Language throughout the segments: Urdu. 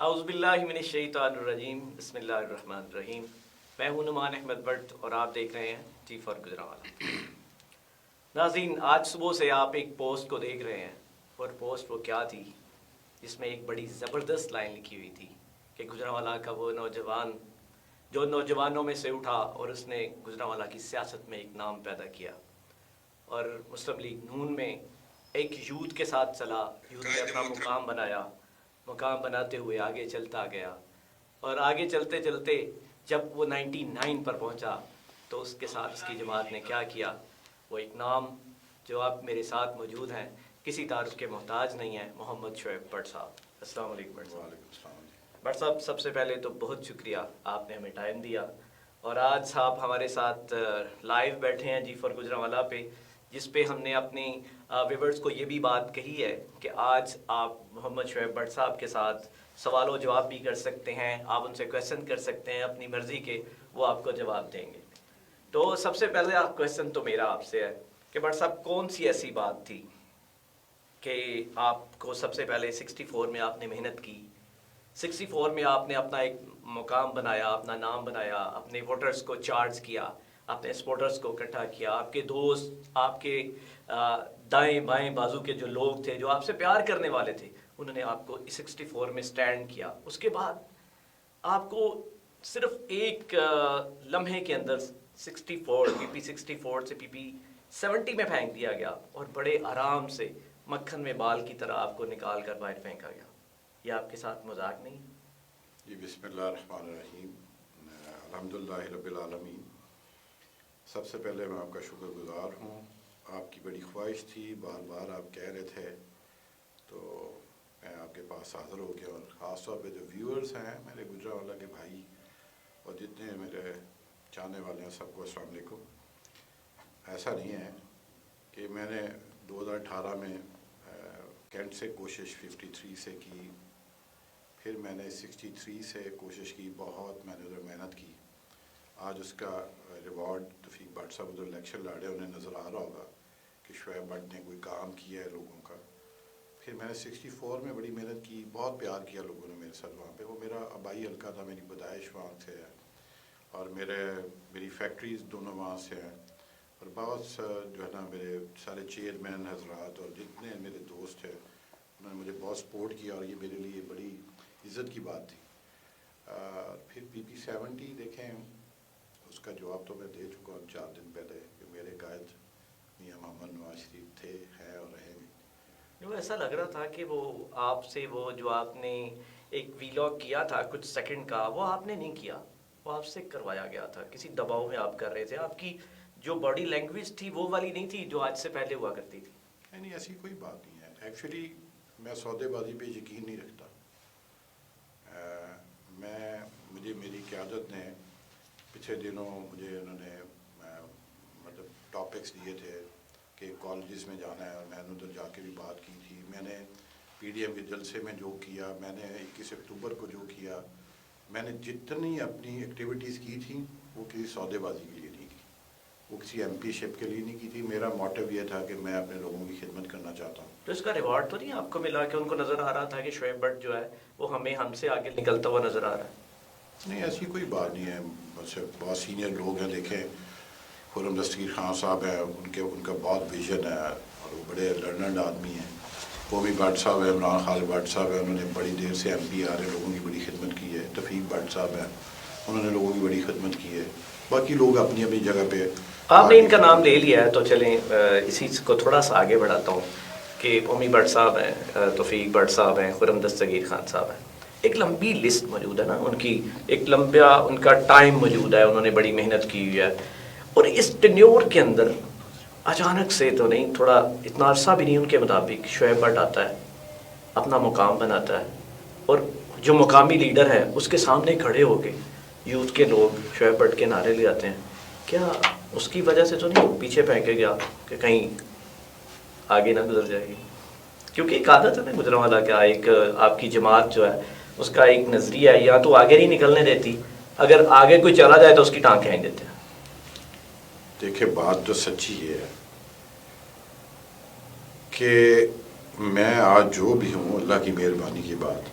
اعوذ باللہ من الشیطان الرجیم بسم اللہ الرحمن الرحیم. میں ہوں نعمان احمد بٹ اور آپ دیکھ رہے ہیں ٹی فار گجرانوالہ. ناظرین، آج صبح سے آپ ایک پوسٹ کو دیکھ رہے ہیں اور پوسٹ وہ کیا تھی جس میں ایک بڑی زبردست لائن لکھی ہوئی تھی کہ گجرانوالہ کا وہ نوجوان جو نوجوانوں میں سے اٹھا اور اس نے گجرانوالہ کی سیاست میں ایک نام پیدا کیا اور مسلم لیگ نون میں ایک یوتھ کے ساتھ چلا، یوتھ نے اپنا مقام بنایا، مقام بناتے ہوئے آگے چلتا گیا اور آگے چلتے چلتے جب وہ 99 پر پہنچا تو اس کے ساتھ اس کی جماعت نے کیا کیا. وہ ایک نام جو آپ میرے ساتھ موجود ہیں، کسی تعارف کے محتاج نہیں ہیں، محمد شعیب بٹ صاحب. السلام علیکم بٹ صاحب. وعلیکم السلام. بٹ صاحب، سب سے پہلے تو بہت شکریہ، آپ نے ہمیں ٹائم دیا اور آج آپ ہمارے ساتھ لائیو بیٹھے ہیں جی فار گجرانوالہ پہ، جس پہ ہم نے اپنی ویورز کو یہ بھی بات کہی ہے کہ آج آپ محمد شعیب بٹ صاحب کے ساتھ سوال و جواب بھی کر سکتے ہیں، آپ ان سے کویسچن کر سکتے ہیں اپنی مرضی کے، وہ آپ کو جواب دیں گے. تو سب سے پہلے کویسچن تو میرا آپ سے ہے کہ بٹ صاحب کون سی ایسی بات تھی کہ آپ کو سب سے پہلے 64 میں آپ نے محنت کی، 64 میں آپ نے اپنا ایک مقام بنایا، اپنا نام بنایا، اپنے ووٹرز کو چارج کیا، اپنے سپورٹرز کو اکٹھا کیا، آپ کے دوست، آپ کے دائیں بائیں بازو کے جو لوگ تھے جو آپ سے پیار کرنے والے تھے، انہوں نے آپ کو 64 میں سٹینڈ کیا. اس کے بعد آپ کو صرف ایک لمحے کے اندر 64 پی پی 64 سے پی پی 70 میں پھینک دیا گیا اور بڑے آرام سے مکھن میں بال کی طرح آپ کو نکال کر باہر پھینکا گیا. یہ آپ کے ساتھ مذاق نہیں؟ جی بسم اللہ الرحمن الرحیم. الحمدللہ رب العالمین. سب سے پہلے میں آپ کا شکر گزار ہوں. آپ کی بڑی خواہش تھی، بار بار آپ کہہ رہے تھے، تو میں آپ کے پاس حاضر ہو گیا. اور خاص طور پہ جو ویورز ہیں میرے گجرانوالہ کے بھائی اور جتنے میرے چاہنے والے ہیں، سب کو السلام علیکم. ایسا نہیں ہے کہ میں نے 2018 میں کینٹ سے کوشش 53 سے کی، پھر میں نے 63 سے کوشش کی، بہت میں نے ادھر محنت کی. آج اس کا ریوارڈ توفیق بٹ صاحب ادھر الیکشن لڑے، انہیں نظر آ رہا ہوگا کہ شعیب بٹ نے کوئی کام کیا ہے لوگوں کا. پھر میں نے 64 میں بڑی محنت کی، بہت پیار کیا لوگوں نے میرے ساتھ وہاں پہ. وہ میرا آبائی حلقہ تھا، میری پیدائش وہاں سے ہے اور میری فیکٹریز دونوں وہاں سے ہیں. اور بہت جو ہے نا میرے سارے چیئرمین حضرات اور جتنے میرے دوست ہیں انہوں نے مجھے بہت سپورٹ کیا اور یہ میرے لیے بڑی عزت کی بات تھی. پھر پی پی 70 دیکھیں، اس کا جواب تو میں دے چکا ہوں 4 دن پہلے کہ میرے قائد میاں محمد نواز شریف تھے، ہیں اور رہیں گے. جو ایسا لگ رہا تھا کہ وہ آپ سے وہ جو آپ نے ایک ویلاگ کیا تھا کچھ سیکنڈ کا، وہ آپ نے نہیں کیا، وہ آپ سے کروایا گیا تھا، کسی دباؤ میں آپ کر رہے تھے. آپ کی جو باڈی لینگویج تھی وہ والی نہیں تھی جو آج سے پہلے ہوا کرتی تھی. نہیں، ایسی کوئی بات نہیں ہے. ایکچولی میں سودے بازی پہ یقین نہیں رکھتا. مجھے میری قیادت نے پچھلے دنوں مجھے انہوں نے مطلب ٹاپکس دیے تھے کہ کالجز میں جانا ہے، اور میں نے ادھر جا کے بھی بات کی تھی. میں نے پی ڈی ایم کے جلسے میں جو کیا، میں نے 21 اکتوبر کو جو کیا، میں نے جتنی اپنی ایکٹیویٹیز کی تھیں وہ کسی سودے بازی کے لیے نہیں کی، وہ کسی ایم پی شپ کے لیے نہیں کی تھی. میرا موٹیو یہ تھا کہ میں اپنے لوگوں کی خدمت کرنا چاہتا ہوں. تو اس کا ریوارڈ تو نہیں آپ کو ملا کہ ان کو نظر آ رہا تھا کہ شعیب بٹ جو ہے وہ ہم سے آگے نکلتا ہوا نظر آ رہا ہے؟ نہیں، ایسی کوئی بات نہیں ہے. بس بہت سینئر لوگ ہیں، دیکھیں خرم دستگیر خان صاحب ہیں، ان کا بہت ویژن ہے اور وہ بڑے لرنڈ آدمی ہیں. قومی بٹ صاحب ہیں، عمران خالد بٹ صاحب ہیں، انہوں نے بڑی دیر سے ایم پی آ رہے لوگوں کی بڑی خدمت کی ہے. توفیق بٹ صاحب ہیں، انہوں نے لوگوں کی بڑی خدمت کی ہے. باقی لوگ اپنی اپنی جگہ پہ. آپ نے ان کا نام لے لیا ہے تو چلیں اسی کو تھوڑا سا آگے بڑھاتا ہوں کہ قومی بٹ صاحب ہیں، توفیق بٹ صاحب ہیں، خرم دستگیر خان صاحب ہیں. ایک لمبی لسٹ موجود ہے نا ان کی، ایک لمبا ان کا ٹائم موجود ہے، انہوں نے بڑی محنت کی ہوئی ہے. اور اس ٹینیور کے اندر اچانک سے تو نہیں، تھوڑا اتنا عرصہ بھی نہیں، ان کے مطابق شعیب بٹ آتا ہے، اپنا مقام بناتا ہے اور جو مقامی لیڈر ہے اس کے سامنے کھڑے ہو کے یوتھ کے لوگ شعیب بٹ کے نعرے لے آتے ہیں. کیا اس کی وجہ سے تو نہیں پیچھے پھینکے گیا کہ کہیں آگے نہ گزر جائے گی؟ کیونکہ ایک عادت ہے نا گجرانوالہ کا، ایک آپ کی جماعت جو ہے اس کا ایک نظریہ ہے، یا تو آگے نہیں نکلنے دیتی، اگر آگے کوئی چلا جائے تو اس کی ٹانگ کھینچ دیتے ہیں. دیکھیں بات تو سچی یہ ہے کہ میں آج جو بھی ہوں اللہ کی مہربانی کی بات.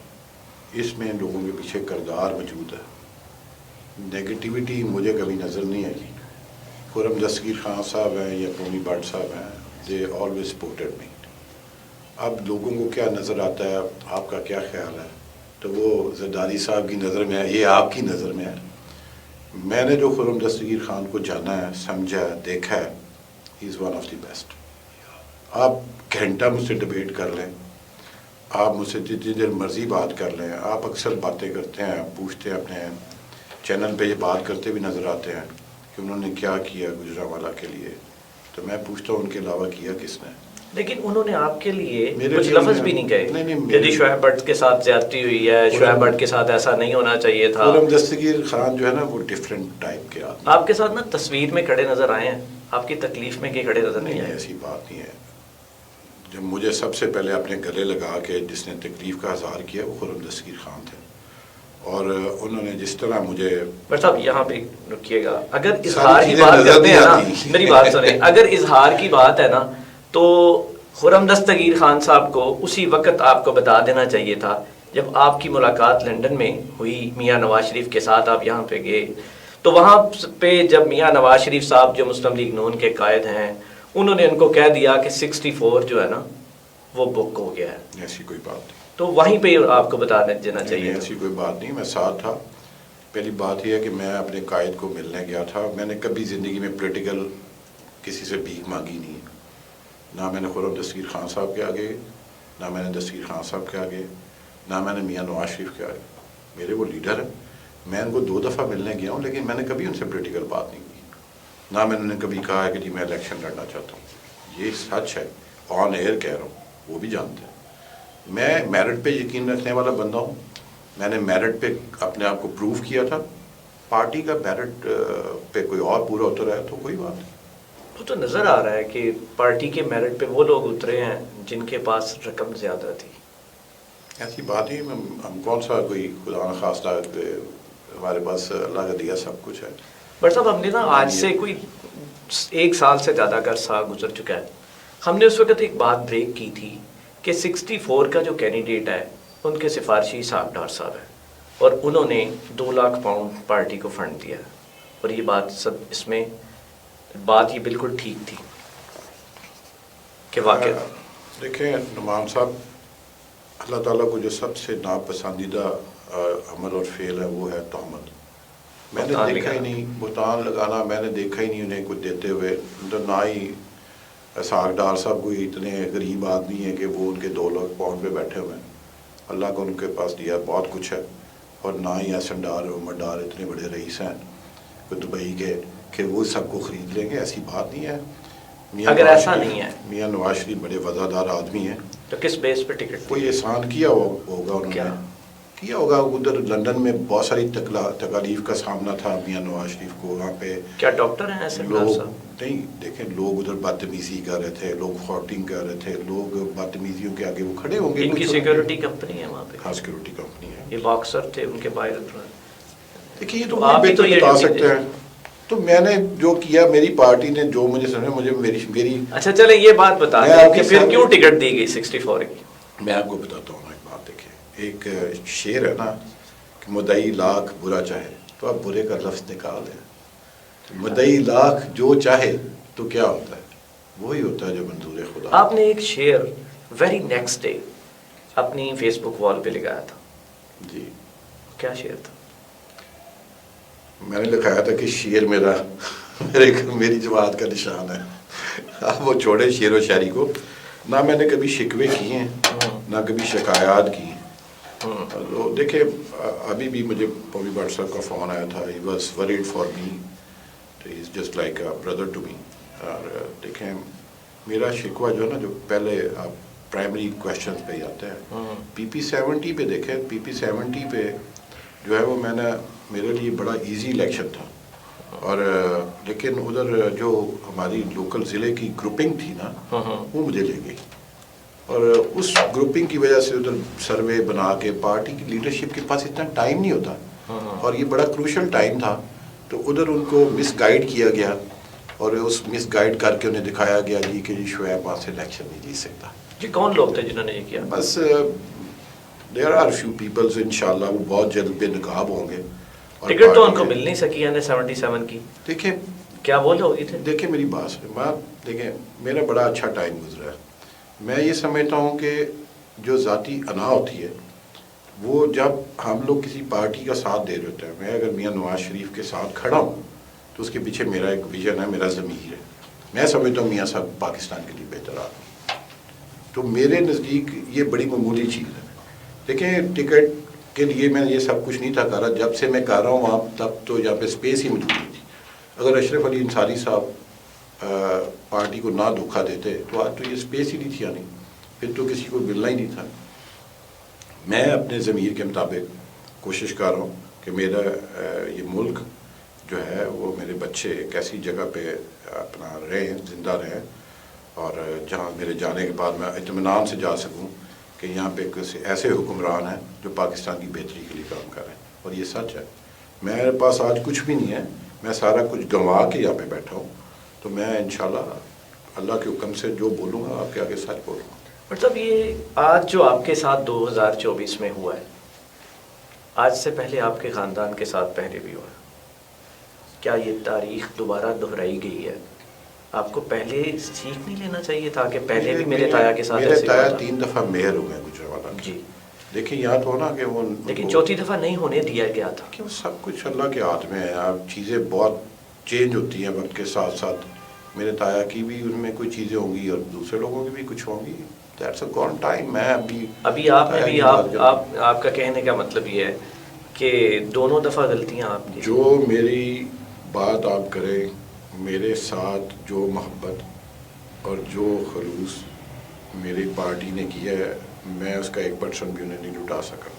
اس میں لوگوں کے پیچھے کردار موجود ہے. نگیٹیوٹی مجھے کبھی نظر نہیں آئی. خرم دستگیر خان صاحب ہیں یا قومی بٹ صاحب ہیں, دے آلویز سپورٹڈ می. اب لوگوں کو کیا نظر آتا ہے, آپ کا کیا خیال ہے؟ تو وہ زرداری صاحب کی نظر میں ہے, یہ آپ کی نظر میں ہے. میں نے جو خرم دستگیر خان کو جانا ہے, سمجھا ہے, دیکھا ہے, he is one of the best. آپ گھنٹہ مجھ سے ڈبیٹ کر لیں, آپ مجھ سے جتنی دیر مرضی بات کر لیں. آپ اکثر باتیں کرتے ہیں, پوچھتے ہیں, اپنے چینل پہ یہ بات کرتے بھی نظر آتے ہیں کہ انہوں نے کیا کیا گجرانوالہ کے لیے. تو میں پوچھتا ہوں ان کے علاوہ کیا کس نے؟ لیکن انہوں نے آپ کے لیے کچھ لفظ بھی نہیں کہے کہ جی شعیب بٹ کے ساتھ زیادتی ہوئی ہے, شعیب بٹ کے ساتھ ایسا نہیں ہونا چاہیے تھا. خرم دستگیر خان جو ہے نا وہ ڈفرینٹ ٹائپ کے آدمی. آپ کے ساتھ نا تصویر میں کھڑے نظر آئے ہیں, آپ کی تکلیف میں کہ کھڑے نظر نہیں آئے. ایسی بات نہیں ہے. جب مجھے سب سے پہلے اپنے گلے لگا کے جس نے تکلیف کا اظہار کیا وہ خرم دستگیر خان تھے, اور انہوں نے جس طرح مجھے. بٹ صاحب یہاں پہ رکیے گا, اگر اظہار کی بات کرتے ہیں نا, میری بات سنیں, اگر اظہار کی بات ہے نا تو خرم دستگیر خان صاحب کو اسی وقت آپ کو بتا دینا چاہیے تھا جب آپ کی ملاقات لندن میں ہوئی میاں نواز شریف کے ساتھ, آپ یہاں پہ گئے تو وہاں پہ جب میاں نواز شریف صاحب جو مسلم لیگ نون کے قائد ہیں, انہوں نے ان کو کہہ دیا کہ 64 جو ہے نا وہ بک ہو گیا ہے. ایسی کوئی بات نہیں, تو وہیں پہ آپ کو بتا دینا چاہیے. ایسی کوئی بات نہیں, میں ساتھ تھا. پہلی بات یہ ہے کہ میں اپنے قائد کو ملنے گیا تھا. میں نے کبھی زندگی میں پولیٹیکل کسی سے بھیک مانگی نہیں, نہ میں نے خرم دستگیر خان صاحب کے آگے, نہ میں نے دستگیر خان صاحب کے آگے, نہ میں نے میاں نواز شریف کے آگے. میرے وہ لیڈر ہیں, میں ان کو 2 دفعہ ملنے گیا ہوں, لیکن میں نے کبھی ان سے پولیٹیکل بات نہیں کی, نہ میں نے کبھی کہا ہے کہ جی میں الیکشن لڑنا چاہتا ہوں. یہ سچ ہے, آن ایئر کہہ رہا ہوں, وہ بھی جانتے ہیں. میں میرٹ پہ یقین رکھنے والا بندہ ہوں. میں نے میرٹ پہ اپنے آپ کو پروف کیا تھا. پارٹی کا میرٹ پہ کوئی اور پورا ہوتا رہا تو کوئی بات نہیں. وہ تو نظر آ رہا ہے کہ پارٹی کے میرٹ پہ وہ لوگ اترے ہیں جن کے پاس رقم زیادہ تھی. ایسی بات ہی, ہم کون سا کوئی خدا نخواستہ, ہمارے پاس اللہ کا دیا سب کچھ ہے. بٹ صاحب ہم نے نا آج سے کوئی 1 سال سے زیادہ کا عرصہ گزر چکا ہے, ہم نے اس وقت ایک بات بریک کی تھی کہ 64 کا جو کینڈیڈیٹ ہے ان کے سفارشی صاحب ڈار صاحب ہیں, اور انہوں نے 2 لاکھ پاؤنڈ پارٹی کو فنڈ دیا, اور یہ بات سب اس میں بات یہ بالکل ٹھیک تھی کہ واقع. دیکھیں نعمان صاحب, اللہ تعالیٰ کو جو سب سے ناپسندیدہ عمل اور فعل ہے وہ ہے تہمت. میں نے دیکھا ہی نہیں بہتان لگانا, میں نے دیکھا ہی نہیں انہیں کچھ دیتے ہوئے. تو نہ ہی اسحاق ڈار صاحب کوئی اتنے غریب آدمی ہیں کہ وہ ان کے 2 لاکھ پاؤنڈ پہ بیٹھے ہوئے ہیں. اللہ کو ان کے پاس دیا بہت کچھ ہے. اور نہ ہی احسن ڈار, عمر ڈار اتنے بڑے رئیس ہیں کوئی دبئی کے کہ وہ سب کو خرید لیں گے. ایسی بات نہیں ہے. اگر ایسا نہیں ہے, میاں نواز شریف بڑے وفادار آدمی ہیں. تو کس بیس پہ ٹکٹ کوئی احسان کیا ہوگا انہوں نے, کیا ہوگا. ادھر لندن میں بہت ساری تکالیف کا سامنا تھا میاں نواز شریف کو. وہاں پہ کیا ڈاکٹر ہیں ایسے لوگ نہیں, دیکھیں لوگ ادھر بدتمیزی کر رہے تھے, لوگ فورٹنگ کر رہے تھے, لوگ بدتمیزیوں کے آگے وہ کھڑے ہوں گے. ان کی سیکیورٹی کمپنی ہے وہاں پہ, ہاں سیکیورٹی کمپنی ہے. یہ باکسر تھے ان کے باہر. دیکھیے یہ تو آپ بھی تو بتا سکتے ہیں. تو میں نے جو کیا, میری پارٹی نے جو مجھے سمجھا, مجھے میری اچھا چلے یہ بات بتا دیں کہ پھر کیوں ٹکٹ دی گئی 64 کی. میں آپ کو بتاتا ہوں ایک بات. دیکھیں ایک شعر ہے نا کہ مدعی لاکھ برا چاہے, تو آپ برے کا لفظ نکال دیں. مدعی لاکھ جو چاہے تو کیا ہوتا ہے, وہی ہوتا ہے جو منظور خدا. آپ نے ایک شعر ویری نیکسٹ ڈے اپنی فیس بک وال پہ لگایا تھا. جی کیا شعر تھا؟ میں نے لکھایا تھا کہ شعر میری جماعت کا نشان ہے. آپ وہ چھوڑے شعر و شاعری کو. نہ میں نے کبھی شکوے کیے ہیں, نہ کبھی شکایات کی ہیں. دیکھیں ابھی بھی مجھے پومی بٹ صاحب کا فون آیا تھا. He was word for me, he is just like a brother to me. اور دیکھیں میرا شکوہ جو ہے نا, جو پہلے آپ پرائمری کویشچن پہ ہی آتے ہیں. PP-70 پہ دیکھیں, PP-70 پہ جو ہے وہ میں نے, میرے لیے بڑا ایزی الیکشن تھا. اور لیکن ادھر جو ہماری لوکل ضلع کی گروپنگ تھی نا, وہ مجھے لے گئی. اور اس گروپنگ کی وجہ سے ادھر سروے بنا کے, پارٹی کی لیڈرشپ کے پاس اتنا ٹائم نہیں ہوتا, اور یہ بڑا کروشل ٹائم تھا. تو ادھر ان کو مس گائیڈ کیا گیا, اور اس مس گائیڈ کر کے انہیں دکھایا گیا جی کہ جی شعیب وہاں سے الیکشن نہیں جیت سکتا. جی کون لوگ تھے جنہوں نے یہ کیا؟ بس دیر آر فیو پیپلز انشاءاللہ وہ بہت جلد بے نقاب ہوں گے. ٹکٹ تو ان کو مل نہیں سکی ہے 77 کی. دیکھیں کیا بول رہے ہوگی تھے؟ دیکھیں میری بات سنیں، دیکھیں میرا بڑا اچھا ٹائم گزرا ہے. میں یہ سمجھتا ہوں کہ جو ذاتی انا ہوتی ہے وہ جب ہم لوگ کسی پارٹی کا ساتھ دے رہے ہوتے ہیں، میں اگر میاں نواز شریف کے ساتھ کھڑا ہوں تو اس کے پیچھے میرا ایک ویژن ہے، میرا ضمیر ہے. میں سمجھتا ہوں میاں صاحب پاکستان کے لیے بہتر آدمی، تو میرے نزدیک یہ بڑی معمولی چیز ہے. دیکھیں ٹکٹ کے لیے میں یہ سب کچھ نہیں تھا کر رہا، جب سے میں کر رہا ہوں وہاں تب تو یہاں پہ اسپیس ہی موجود نہیں تھی. اگر اشرف علی انصاری صاحب پارٹی کو نہ دھوکہ دیتے تو آج تو یہ اسپیس ہی نہیں تھی آنی، پھر تو کسی کو ملنا ہی نہیں تھا. میں اپنے ضمیر کے مطابق کوشش کر رہا ہوں کہ میرا یہ ملک جو ہے وہ میرے بچے ایک ایسی جگہ پہ اپنا رہیں، زندہ رہیں، اور جہاں میرے جانے کے بعد میں اطمینان سے جا سکوں کہ یہاں پہ ایسے حکمران ہیں جو پاکستان کی بہتری کے لیے کام کر رہے ہیں. اور یہ سچ ہے، میرے پاس آج کچھ بھی نہیں ہے، میں سارا کچھ گنوا کے یہاں پہ بیٹھا ہوں. تو میں انشاءاللہ اللہ کے حکم سے جو بولوں گا آپ کے آگے سچ بولوں گا. مطلب یہ آج جو آپ کے ساتھ 2024 میں ہوا ہے، آج سے پہلے آپ کے خاندان کے ساتھ پہلے بھی ہوا ہے، کیا یہ تاریخ دوبارہ دہرائی گئی ہے؟ آپ کو پہلے سیکھ نہیں لینا چاہیے تھا کہ پہلے بھی میرے تایا کے ساتھ میرے تایا 3 دفعہ میئر ہو گئے گجرانوالہ جی. دیکھیں یاد ہو نا کہ وہ، لیکن چوتھی دفعہ نہیں ہونے دیا گیا تھا. کہ وہ سب کچھ اللہ کے ہاتھ میں ہے. اب چیزیں بہت چینج ہوتی ہیں وقت کے ساتھ ساتھ. میرے تایا کی بھی ان میں کوئی چیزیں ہوں گی اور دوسرے لوگوں کی بھی کچھ ہوں گی. That's a given time. میں ابھی آپ نے بھی آپ کا کہنے کا مطلب یہ ہے کہ دونوں دفعہ غلطیاں آپ کی. جو میری بات آپ کریں، میرے ساتھ جو محبت اور جو خلوص میری پارٹی نے کیا ہے، میں اس کا 1% بھی انہیں نہیں لٹا سکا.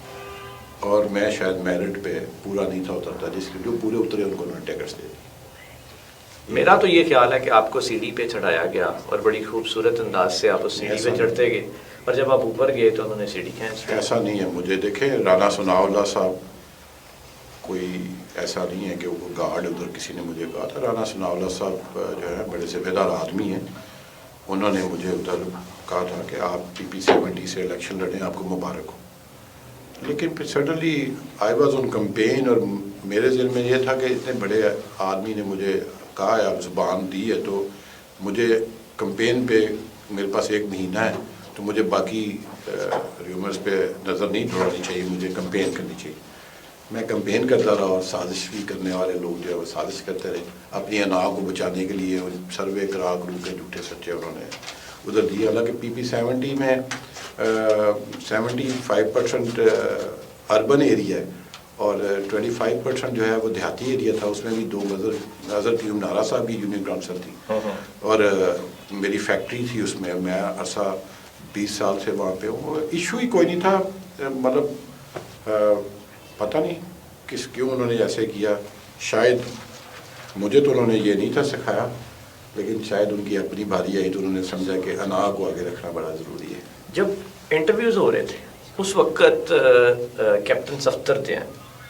اور میں شاید میرٹ پہ پورا نہیں تھا اترتا، جس کے جو پورے اترے ان کو انہوں نے ٹکٹس دے دی. میرا تو یہ خیال ہے کہ آپ کو سیڑھی پہ چڑھایا گیا اور بڑی خوبصورت انداز سے آپ اس سیڑھی پہ چڑھتے گئے، اور جب آپ اوپر گئے تو انہوں نے سیڑھی کھینچ لی. ایسا نہیں ہے. مجھے دیکھیں رانا ثناء اللہ صاحب کوئی ایسا نہیں ہے کہ وہ گارڈ ادھر کسی نے مجھے کہا تھا. رانا ثناء اللہ صاحب جو ہے بڑے ذمہ دار آدمی ہیں. انہوں نے مجھے ادھر کہا تھا کہ آپ PP-70 سے الیکشن لڑیں، آپ کو مبارک ہو. لیکن پھر suddenly I was on campaign, اور میرے ذہن میں یہ تھا کہ اتنے بڑے آدمی نے مجھے کہا ہے، آپ زبان دی ہے، تو مجھے کمپین پہ میرے پاس 1 مہینہ ہے، تو مجھے باقی ریومرز پہ نظر نہیں دوڑانی چاہیے، مجھے کمپین کرنی چاہیے. میں کمپین کرتا رہا، اور سازش بھی کرنے والے لوگ جو ہے وہ سازش کرتے رہے اپنی انا کو بچانے کے لیے. سروے کرا کرو کے جھوٹے سچے انہوں نے ادھر دیے. حالانکہ PP-70 میں 75% اربن ایریا ہے اور 25% جو ہے وہ دیہاتی ایریا تھا. اس میں بھی 2 نظر تھی. نارا صاحب بھی یونین کونسل تھی، اور میری فیکٹری تھی اس میں. میں عرصہ 20 سال سے وہاں پہ ہوں. ایشو ہی کوئی نہیں تھا. مطلب پتہ نہیں کیوں انہوں نے ایسے کیا. شاید مجھے تو انہوں نے یہ نہیں تھا سکھایا، لیکن شاید ان کی اپنی باری آئی تو انہوں نے سمجھا کہ انا کو آگے رکھنا بڑا ضروری ہے. جب انٹرویوز ہو رہے تھے اس وقت کیپٹن صفدر تھے،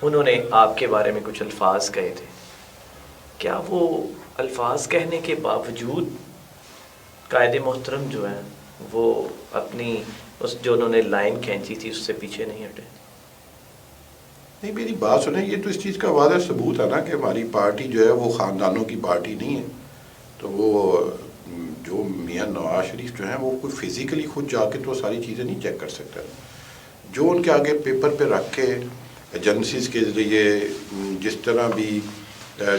انہوں نے آپ کے بارے میں کچھ الفاظ کہے تھے. کیا وہ الفاظ کہنے کے باوجود قائد محترم جو ہیں وہ اپنی اس جو انہوں نے لائن کھینچی تھی اس سے پیچھے نہیں ہٹے؟ نہیں، میری بات سنیں، یہ تو اس چیز کا واضح ثبوت ہے نا کہ ہماری پارٹی جو ہے وہ خاندانوں کی پارٹی نہیں ہے. تو وہ جو میاں نواز شریف جو ہیں وہ کوئی فزیکلی خود جا کے تو ساری چیزیں نہیں چیک کر سکتا. جو ان کے آگے پیپر پہ رکھ کے ایجنسیز کے ذریعے جس طرح بھی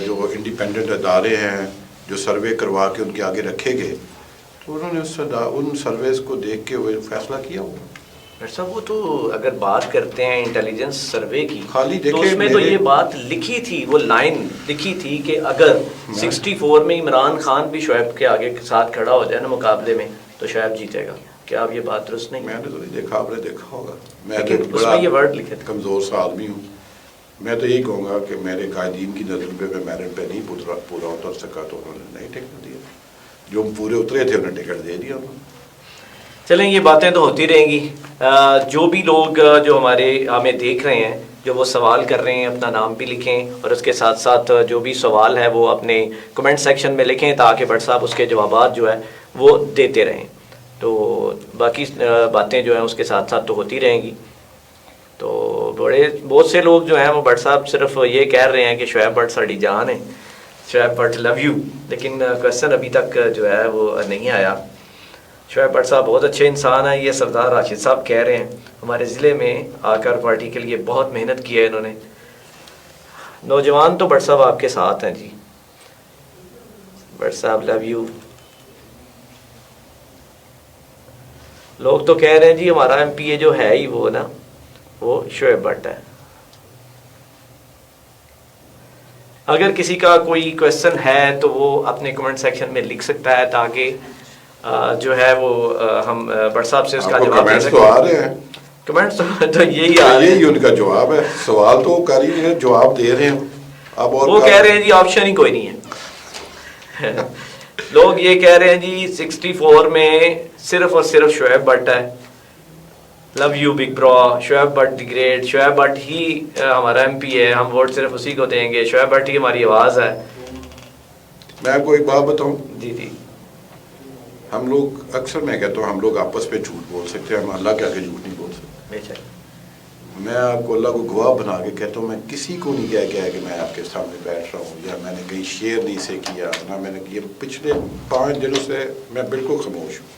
جو انڈیپینڈنٹ ادارے ہیں جو سروے کروا کے ان کے آگے رکھے گئے، تو انہوں نے ان سرویز کو دیکھ کے وہ فیصلہ کیا ہوا. ڈاکٹر صاحب وہ تو اگر بات کرتے ہیں انٹیلیجنس سروے کی تو اس میں تو یہ بات لکھی تھی، وہ لائن لکھی تھی کہ اگر 64 میں عمران خان بھی شعیب کے آگے ساتھ کھڑا ہو جائے نا مقابلے میں تو شعیب جیتے گا. کیا آپ یہ بات درست نہیں؟ میں نے تو نہیں دیکھا، آپ نے دیکھا ہوگا. میں اس میں یہ ورڈ لکھے تھے. کمزور سا آدمی ہوں. میں تو یہی کہوں گا کہ میرے قائدین کی نظر پہ میں میرٹ پہ نہیں پورا اتر سکا تو انہوں نے نہیں ٹکٹ دیا. جو پورے اترے تھے انہیں ٹکٹ دے دیا انہوں نے. چلیں یہ باتیں تو ہوتی رہیں گی. جو بھی لوگ جو ہمیں دیکھ رہے ہیں جو وہ سوال کر رہے ہیں اپنا نام بھی لکھیں، اور اس کے ساتھ ساتھ جو بھی سوال ہے وہ اپنے کمنٹ سیکشن میں لکھیں تاکہ بٹ صاحب اس کے جوابات جو ہے وہ دیتے رہیں. تو باقی باتیں جو ہیں اس کے ساتھ ساتھ تو ہوتی رہیں گی. تو بہت سے لوگ جو ہیں وہ بٹ صاحب صرف یہ کہہ رہے ہیں کہ شعیب بٹ ساڑی جان ہے، شعیب بٹ لو یو، لیکن کویسچن ابھی تک جو ہے وہ نہیں آیا. شعیب بٹ صاحب بہت اچھے انسان ہیں. یہ سردار راشد صاحب کہہ رہے ہیں ہمارے ضلع میں آ کر پارٹی کے لیے بہت محنت کی ہے انہوں نے. نوجوان تو بٹ صاحب آپ کے ساتھ ہیں جی. بٹ صاحب لو یو. لوگ تو کہہ رہے ہیں جی ہمارا ایم پی اے جو ہے ہی وہ نا وہ شعیب بٹ ہے. اگر کسی کا کوئی کویسچن ہے تو وہ اپنے کمنٹ سیکشن میں لکھ سکتا ہے تاکہ جو ہے وہ ہم بٹ صاحب سے اس کا جواب دے سکیں. تو آ رہے ہیں کمنٹس تو یہی آ رہے ہیں، یہی ان کا جواب ہے. سوال تو کر ہی ہیں، جواب دے رہے ہیں. اب اور وہ کہہ رہے ہیں جی آپشن ہی کوئی نہیں ہے. لوگ یہ کہہ رہے ہیں جی 64 میں صرف اور صرف شعیب بٹ ہے. لو یو بگ برو. Shoaib but the great. Shoaib but he ہمارا ایم پی ہے، ہم ووٹ صرف اسی کو دیں گے. شعیب بٹ ہی ہماری آواز ہے. میں آپ کو ایک بات بتاؤں، جی جی ہم لوگ اکثر میں کہتا ہوں ہم لوگ آپس میں جھوٹ بول سکتے ہیں، ہم اللہ کے آگے جھوٹ نہیں بول سکتے. بے شک. میں آپ کو اللہ کو گواہ بنا کے کہتا ہوں میں کسی کو نہیں کہا کہ میں آپ کے سامنے بیٹھ رہا ہوں یا میں نے کہیں شیئر نہیں سے کیا نہ میں نے کیا. پچھلے 5 دنوں سے میں بالکل خاموش ہوں.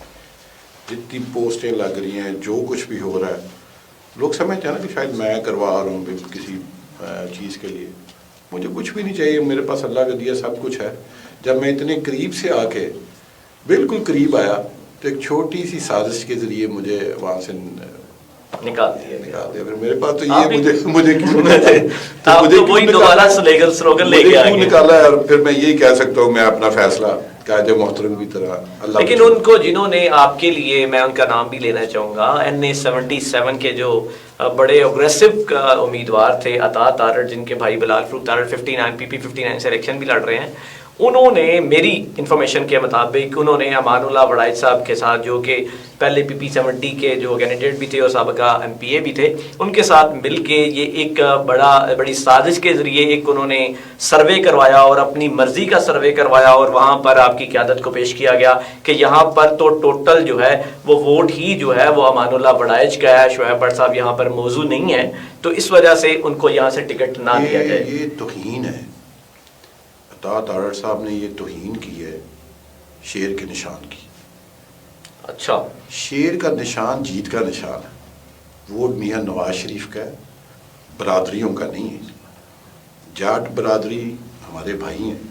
جتنی پوسٹیں لگ رہی ہیں، جو کچھ بھی ہو رہا ہے، لوگ سمجھتے ہیں نا کہ شاید میں کروا رہا ہوں کسی چیز کے لیے. مجھے کچھ بھی نہیں چاہیے، میرے پاس اللہ کا دیا سب کچھ ہے. جب میں اتنے قریب سے آ کے بالکل قریب آیا تو ایک چھوٹی سی سازش کے ذریعے مجھے وہاں سے نکال دیا. پھر میرے پاس تو یہ مجھے کیوں نکالا ہے. اور پھر میں یہی کہہ سکتا ہوں میں اپنا فیصلہ قائد محترم کی طرح اللہ. لیکن ان کو جنہوں نے آپ کے لیے، میں ان کا نام بھی لینا چاہوں گا، NA-77 کے جو بڑے اگریسو امیدوار تھے، عطا تارڑ، جن کے بھائی بلال فروخ تارڑ 59 PP-59 سے الیکشن بھی لڑ رہے ہیں، انہوں نے میری انفارمیشن کے مطابق انہوں نے امان اللہ وڑائچ صاحب کے ساتھ، جو کہ پہلے PP-70 کے جو کینڈیڈیٹ بھی تھے اور سابقہ MPA بھی تھے، ان کے ساتھ مل کے یہ ایک بڑی سازش کے ذریعے ایک انہوں نے سروے کروایا اور اپنی مرضی کا سروے کروایا اور وہاں پر آپ کی قیادت کو پیش کیا گیا کہ یہاں پر تو ٹوٹل جو ہے وہ ووٹ ہی جو ہے وہ امان اللہ وڑائچ کا ہے. شعیب بٹ صاحب یہاں پر موضوع نہیں ہے، تو اس وجہ سے ان کو یہاں سے ٹکٹ نہ دیا جائے. یہ توہین ہے. عطا تارڑ صاحب نے یہ توہین کی ہے شیر کے نشان کی. اچھا، شیر کا نشان جیت کا نشان ہے. ووٹ میاں نواز شریف کا ہے، برادریوں کا نہیں ہے. جاٹ برادری ہمارے بھائی ہیں،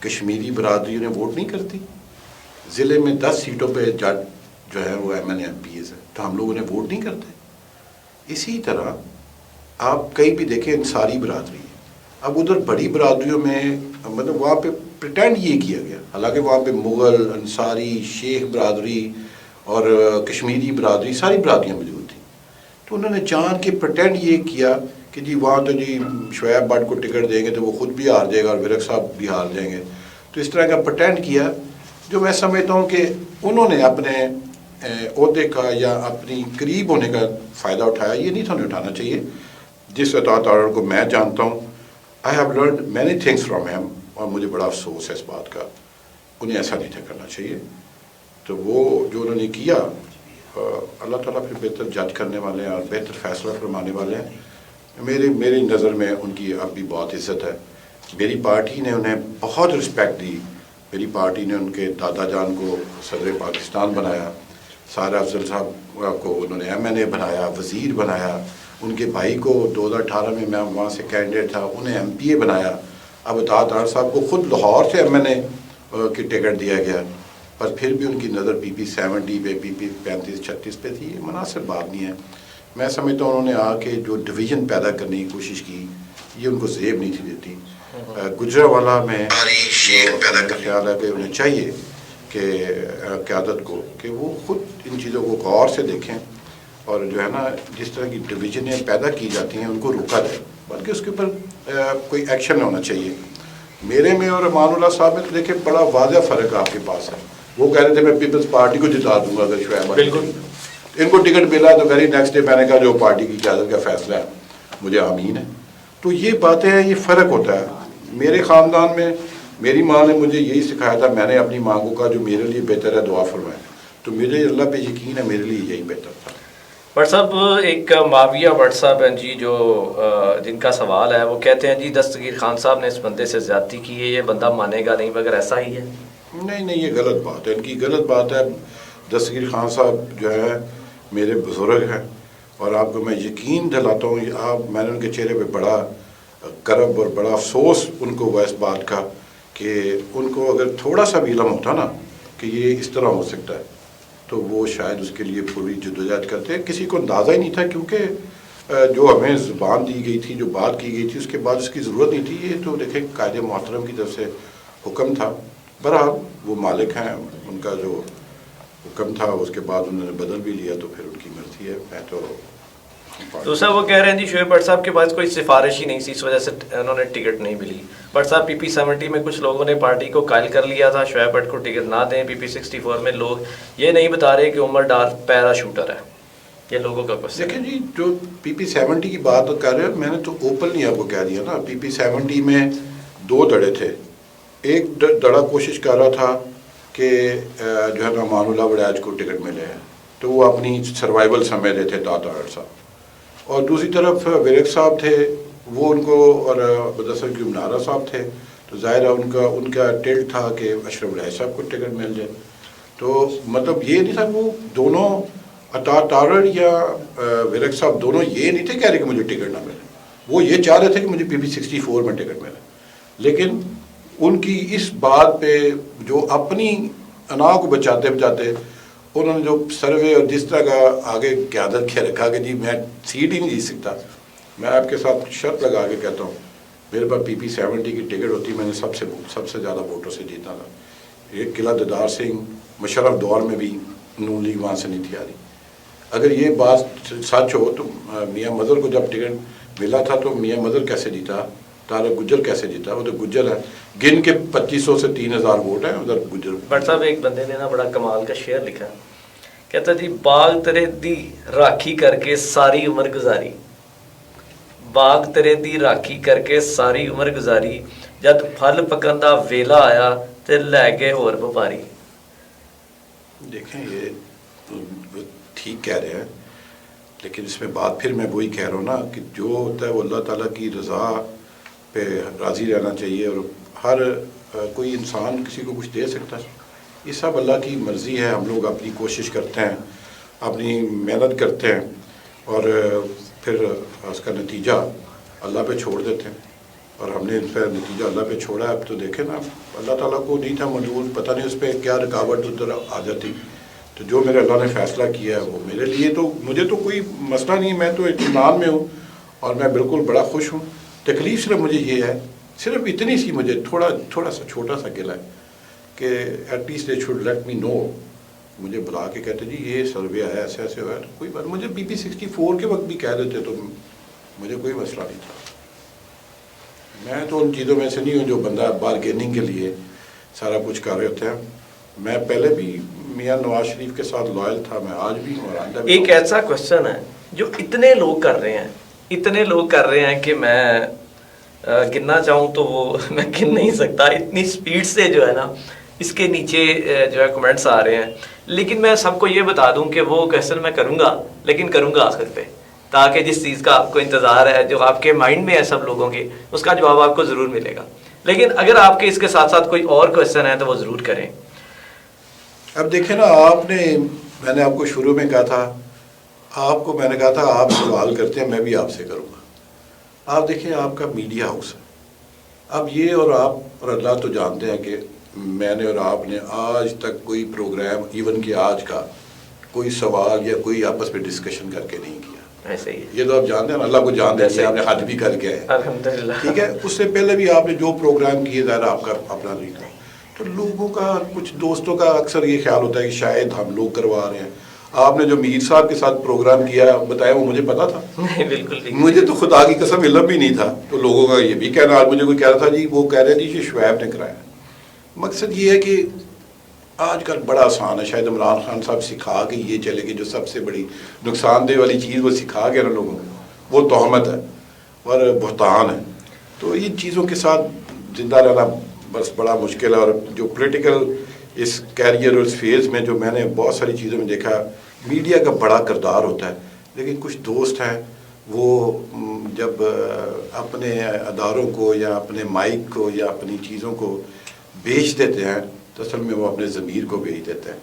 کشمیری برادریوں نے ووٹ نہیں کرتی. ضلع میں 10 سیٹوں پہ جاٹ جو ہے وہ MNA MPs ہیں، تو ہم لوگوں نے ووٹ نہیں کرتے. اسی طرح آپ کہیں بھی دیکھیں انصاری برادری ہے. اب ادھر بڑی برادریوں میں مطلب وہاں پہ پریٹینڈ یہ کیا گیا، حالانکہ وہاں پہ مغل، انصاری، شیخ برادری اور کشمیری برادری ساری برادریاں موجود تھیں. تو انہوں نے جان کے پریٹینڈ یہ کیا کہ جی وہاں تو جی شعیب بٹ کو ٹکٹ دیں گے تو وہ خود بھی ہار جائے گا اور ورق صاحب بھی ہار جائیں گے. تو اس طرح کا پریٹینڈ کیا، جو میں سمجھتا ہوں کہ انہوں نے اپنے عہدے کا یا اپنی قریب ہونے کا فائدہ اٹھایا. یہ نہیں تھا انہیں اٹھانا چاہیے. جس عطا تارڑ کو میں جانتا ہوں، I have learned many things from him، اور مجھے بڑا افسوس ہے اس بات کا. انہیں ایسا نہیں تھا کرنا چاہیے. تو وہ جو انہوں نے کیا، اللہ تعالیٰ پھر بہتر جج کرنے والے ہیں اور بہتر فیصلہ فرمانے والے ہیں. میری نظر میں ان کی اب بھی بہت عزت ہے. میری پارٹی نے انہیں بہت رسپیکٹ دی. میری پارٹی نے ان کے دادا جان کو صدر پاکستان بنایا، سارا افضل صاحب کو انہوں نے MNA بنایا، وزیر بنایا. ان کے بھائی کو 2018 میں وہاں سے کینڈیڈیٹ تھا، انہیں MPA بنایا. اب عطا تارڑ صاحب کو خود لاہور سے MNA کی ٹکٹ دیا گیا، پر پھر بھی ان کی نظر PP-70 پہ PP-35-36 پہ تھی. یہ مناسب بات نہیں ہے. میں سمجھتا ہوں انہوں نے آ کے جو ڈویژن پیدا کرنے کی کوشش کی، یہ ان کو زیب نہیں تھی دیتی. گجرانوالہ میں خیال ہے کہ انہیں چاہیے کہ قیادت کو کہ وہ خود ان چیزوں کو غور سے دیکھیں اور جو ہے نا جس طرح کی ڈویژنیں پیدا کی جاتی ہیں ان کو روکا جائے، بلکہ اس کے اوپر کوئی ایکشن ہونا چاہیے. میرے میں اور امان اللہ صاحب میں تو دیکھیں بڑا واضح فرق آپ کے پاس ہے. وہ کہہ رہے تھے میں پیپلز پارٹی کو جتا دوں گا اگر شعیب بالکل ان کو ٹکٹ ملا تو ویری نیکسٹ ڈے میں نے کہا جو پارٹی کی قیادت کا فیصلہ ہے مجھے آمین ہے. تو یہ باتیں ہیں، یہ فرق ہوتا ہے. میرے خاندان میں میری ماں نے مجھے یہی سکھایا تھا، میں نے اپنی ماں کو کہا جو میرے لیے بہتر ہے دعا فرمائے. تو مجھے اللہ پہ یقین ہے میرے لیے یہی بہتر تھا. بٹ صاحب ایک معاویہ بٹ صاحب ہیں جی جو جن کا سوال ہے، وہ کہتے ہیں جی دستگیر خان صاحب نے اس بندے سے زیادتی کی ہے، یہ بندہ مانے گا نہیں، مگر ایسا ہی ہے؟ نہیں یہ غلط بات ہے، ان کی غلط بات ہے۔ دستگیر خان صاحب جو ہے میرے بزرگ ہیں، اور آپ کو میں یقین دلاتا ہوں، میں نے ان کے چہرے پہ بڑا کرب اور بڑا افسوس ان کو ہوا اس بات کا کہ ان کو اگر تھوڑا سا بھی علم ہوتا نا کہ یہ اس طرح ہو سکتا ہے تو وہ شاید اس کے لیے پوری جدوجہد کرتے۔ کسی کو اندازہ ہی نہیں تھا، کیونکہ جو ہمیں زبان دی گئی تھی، جو بات کی گئی تھی، اس کے بعد اس کی ضرورت نہیں تھی۔ یہ تو دیکھیں قائد محترم کی طرف سے حکم تھا، بہرحال وہ مالک ہیں، ان کا جو حکم تھا اس کے بعد انہوں نے بدل بھی لیا تو پھر ان کی مرضی ہے۔ میں تو دوسرا وہ کہہ رہے ہیں جی شعیب بٹ صاحب کے پاس کوئی سفارش ہی نہیں تھی، اس وجہ سے انہوں نے ٹکٹ نہیں ملی۔ بٹ صاحب PP-70 میں کچھ لوگوں نے پارٹی کو قائل کر لیا تھا شعیب بٹ کو ٹکٹ نہ دیں۔ PP-64 میں لوگ یہ نہیں بتا رہے کہ عمر ڈار پیرا شوٹر ہے۔ یہ لوگوں کا کوشچن دیکھیں جی، جو PP-70 کی بات کر رہے ہیں، میں نے تو اوپنلی آپ کو کہہ دیا نا، PP-70 میں 2 دڑے تھے۔ ایک دڑا کوشش کر رہا تھا کہ جو ہے نا امان اللہ وڑیچ کو ٹکٹ ملے ہیں، تو وہ اپنی سروائیول سمجھ رہے تھے داتا صاحب، اور دوسری طرف وریک صاحب تھے، وہ ان کو، اور مدثر کی منارہ صاحب تھے، تو ظاہر ہے ان کا ٹلٹ تھا کہ اشرف وڑیچ صاحب کو ٹکٹ مل جائے۔ تو مطلب یہ نہیں تھا، وہ دونوں عطا تارڑ یا وریک صاحب دونوں یہ نہیں تھے کہہ رہے کہ مجھے ٹکٹ نہ ملے، وہ یہ چاہ رہے تھے کہ مجھے PP-64 میں ٹکٹ ملے۔ لیکن ان کی اس بات پہ جو اپنی انا کو بچاتے بچاتے انہوں نے جو سروے اور جس طرح کا آگے قیادت کیا رکھا کہ جی میں سیٹ ہی نہیں جیت سکتا۔ میں آپ کے ساتھ شرط لگا کے کہتا ہوں، میرے پاس PP-70 کی ٹکٹ ہوتی، میں نے سب سے زیادہ ووٹوں سے جیتا تھا۔ ایک قلعہ دیدار سنگھ مشرف دور میں بھی نون لیگ وہاں سے نہیں تھی آ رہی۔ اگر یہ بات سچ ہو تو میاں مظہر کو جب ٹکٹ ملا تھا تو میاں مظہر کیسے جیتا، طارق گجر کیسے جیتا؟ وہ تو گجر ہے، گن کے 2500 سے 3000 ووٹ ہیں ادھر گجر۔ بٹ صاحب ایک بندے نے نا بڑا کمال کا شعر لکھا، کہتا جی باغ تیرے دی راکھی کر کے ساری عمر گزاری، باغ تیرے دی راکھی کر کے ساری عمر گزاری، جد پھل پکن دا ویلا آیا تے لے گئے ہور وپاری۔ دیکھیں یہ ٹھیک کہہ رہے ہیں، لیکن اس میں بات پھر میں وہی کہہ رہا ہوں نا کہ جو ہوتا ہے وہ اللہ تعالیٰ کی رضا پہ راضی رہنا چاہیے، اور ہر کوئی انسان کسی کو کچھ دے سکتا ہے، یہ سب اللہ کی مرضی ہے۔ ہم لوگ اپنی کوشش کرتے ہیں، اپنی محنت کرتے ہیں، اور پھر اس کا نتیجہ اللہ پہ چھوڑ دیتے ہیں، اور ہم نے اس پہ نتیجہ اللہ پہ چھوڑا ہے۔ اب تو دیکھیں نا، اللہ تعالیٰ کو نہیں تھا منظور، پتہ نہیں اس پہ کیا رکاوٹ ادھر آ جاتی، تو جو میرے اللہ نے فیصلہ کیا ہے وہ میرے لیے، تو مجھے تو کوئی مسئلہ نہیں، میں تو اطمینان میں ہوں اور میں بالکل بڑا خوش ہوں۔ تکلیف صرف مجھے یہ ہے، صرف اتنی سی مجھے تھوڑا سا چھوٹا سا گلا ہے کہ at least they should let me know, مجھے بلا کے کہتے جی یہ سروے ہے، ایسے ایسے ہوا ہے، تو کوئی بات، مجھے PP-64 کے وقت بھی کہہ دیتے تو مجھے کوئی مسئلہ نہیں تھا۔ میں تو ان چیزوں میں سے نہیں ہوں جو بندہ بارگیننگ کے لیے سارا کچھ کر رہے ہوتے ہیں۔ میں پہلے بھی میاں نواز شریف کے ساتھ لائل تھا، میں آج بھی ہوں اور آئندہ بھی۔ ایک ایسا کوشچن ہے جو اتنے لوگ کر رہے ہیں کہ میں گننا چاہوں تو وہ میں گن نہیں سکتا، اتنی سپیڈ سے جو ہے نا اس کے نیچے جو ہے کمنٹس آ رہے ہیں۔ لیکن میں سب کو یہ بتا دوں کہ وہ کوشچن میں کروں گا، لیکن کروں گا آخر پہ، تاکہ جس چیز کا آپ کو انتظار ہے، جو آپ کے مائنڈ میں ہے سب لوگوں کے، اس کا جواب آپ کو ضرور ملے گا۔ لیکن اگر آپ کے اس کے ساتھ ساتھ کوئی اور کوشچن ہے تو وہ ضرور کریں۔ اب دیکھیں نا، میں نے آپ کو شروع میں کہا تھا، میں نے کہا تھا آپ سوال کرتے ہیں، میں بھی آپ سے کروں گا۔ آپ دیکھیں، آپ کا میڈیا ہاؤس ہے، اب یہ اور آپ اور اللہ تو جانتے ہیں کہ میں نے اور آپ نے آج تک کوئی پروگرام، ایون کہ آج کا کوئی سوال یا کوئی آپس میں ڈسکشن کر کے نہیں کیا۔ ایسے ہی یہ تو آپ جانتے ہیں، اللہ کو جانتے ہیں، آپ نے حج بھی کر کے آئے، الحمدللہ، ٹھیک ہے۔ اس سے پہلے بھی آپ نے جو پروگرام کیے، ظاہر آپ کا اپنا نہیں تھا، تو لوگوں کا، کچھ دوستوں کا اکثر یہ خیال ہوتا ہے کہ شاید ہم لوگ کروا رہے ہیں۔ آپ نے جو میر صاحب کے ساتھ پروگرام کیا بتایا، وہ مجھے پتا تھا؟ نہیں، بالکل نہیں، مجھے تو خدا کی قسم علم بھی نہیں تھا۔ تو لوگوں کا یہ بھی کہنا، آج مجھے کوئی کہہ رہا تھا جی وہ کہہ رہے تھے کہ شعیب نے کرایا۔ مقصد یہ ہے کہ آج کل بڑا آسان ہے، شاید عمران خان صاحب سکھا کے یہ چلے کہ جو سب سے بڑی نقصان دہ والی چیز وہ سکھا کے نا لوگوں کو، وہ تہمت ہے اور بہتان ہے۔ تو ان چیزوں کے ساتھ زندہ رہنا بس بڑا مشکل ہے۔ اور جو پولیٹیکل اس کیریئر اور اس فیز میں جو میں نے بہت ساری چیزوں میں دیکھا، میڈیا کا بڑا کردار ہوتا ہے لیکن کچھ دوست ہیں وہ جب اپنے اداروں کو یا اپنے مائک کو یا اپنی چیزوں کو بیچ دیتے ہیں تو اصل میں وہ اپنے ضمیر کو بیچ دیتے ہیں.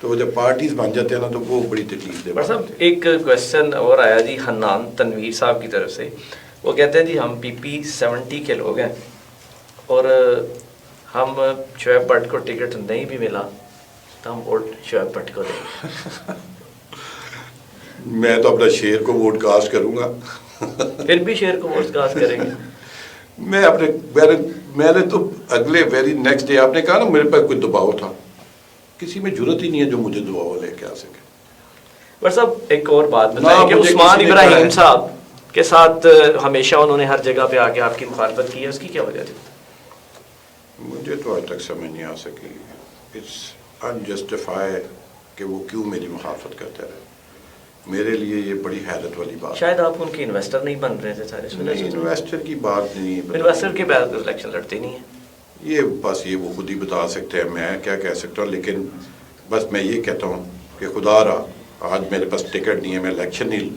تو جب پارٹیز بن جاتے ہیں نا تو وہ بڑی تکلیف دے. صاحب ایک کویشچن اور آیا جی حنان تنویر صاحب کی طرف سے. وہ کہتے ہیں جی ہم PP 70 کے لوگ ہیں اور ہم شعیب بٹ کو ٹکٹ نہیں بھی ملا تو ہم ووٹ شعیب بٹ کو دیں گے. میں تو اپنا شیر کو ووٹ کاسٹ کروں گا. پھر بھی شیر کو ووٹ کاسٹ کریں گے. میں نے تو اگلے ویری نیکسٹ ڈے آپ نے کہا نا میرے پاس کوئی دباؤ تھا, کسی میں جرت ہی نہیں ہے جو مجھے دباؤ لے کے آ سکے. بٹ صاحب ایک اور بات بتائیں کہ عثمان ابراہیم صاحب کے ساتھ ہمیشہ انہوں نے ہر جگہ پہ آ کے آپ کی مخالفت کی ہے, اس کی کیا وجہ تھی؟ مجھے تو آج تک سمجھ نہیں آ سکی. اٹس انجسٹیفائی کہ وہ کیوں میری مخالفت کرتے رہے. میرے لیے یہ بڑی حیرت والی بات. شاید آپ ان کے انویسٹر نہیں بن رہے تھے سارے. انویسٹر کی بات نہیں, انویسٹر کے بعد الیکشن لڑتے نہیں ہیں. یہ بس یہ وہ خود ہی بتا سکتے ہیں, میں کیا کہہ سکتا ہوں. لیکن بس میں یہ کہتا ہوں کہ خدا را آج میرے پاس ٹکٹ نہیں ہے, میں الیکشن نہیں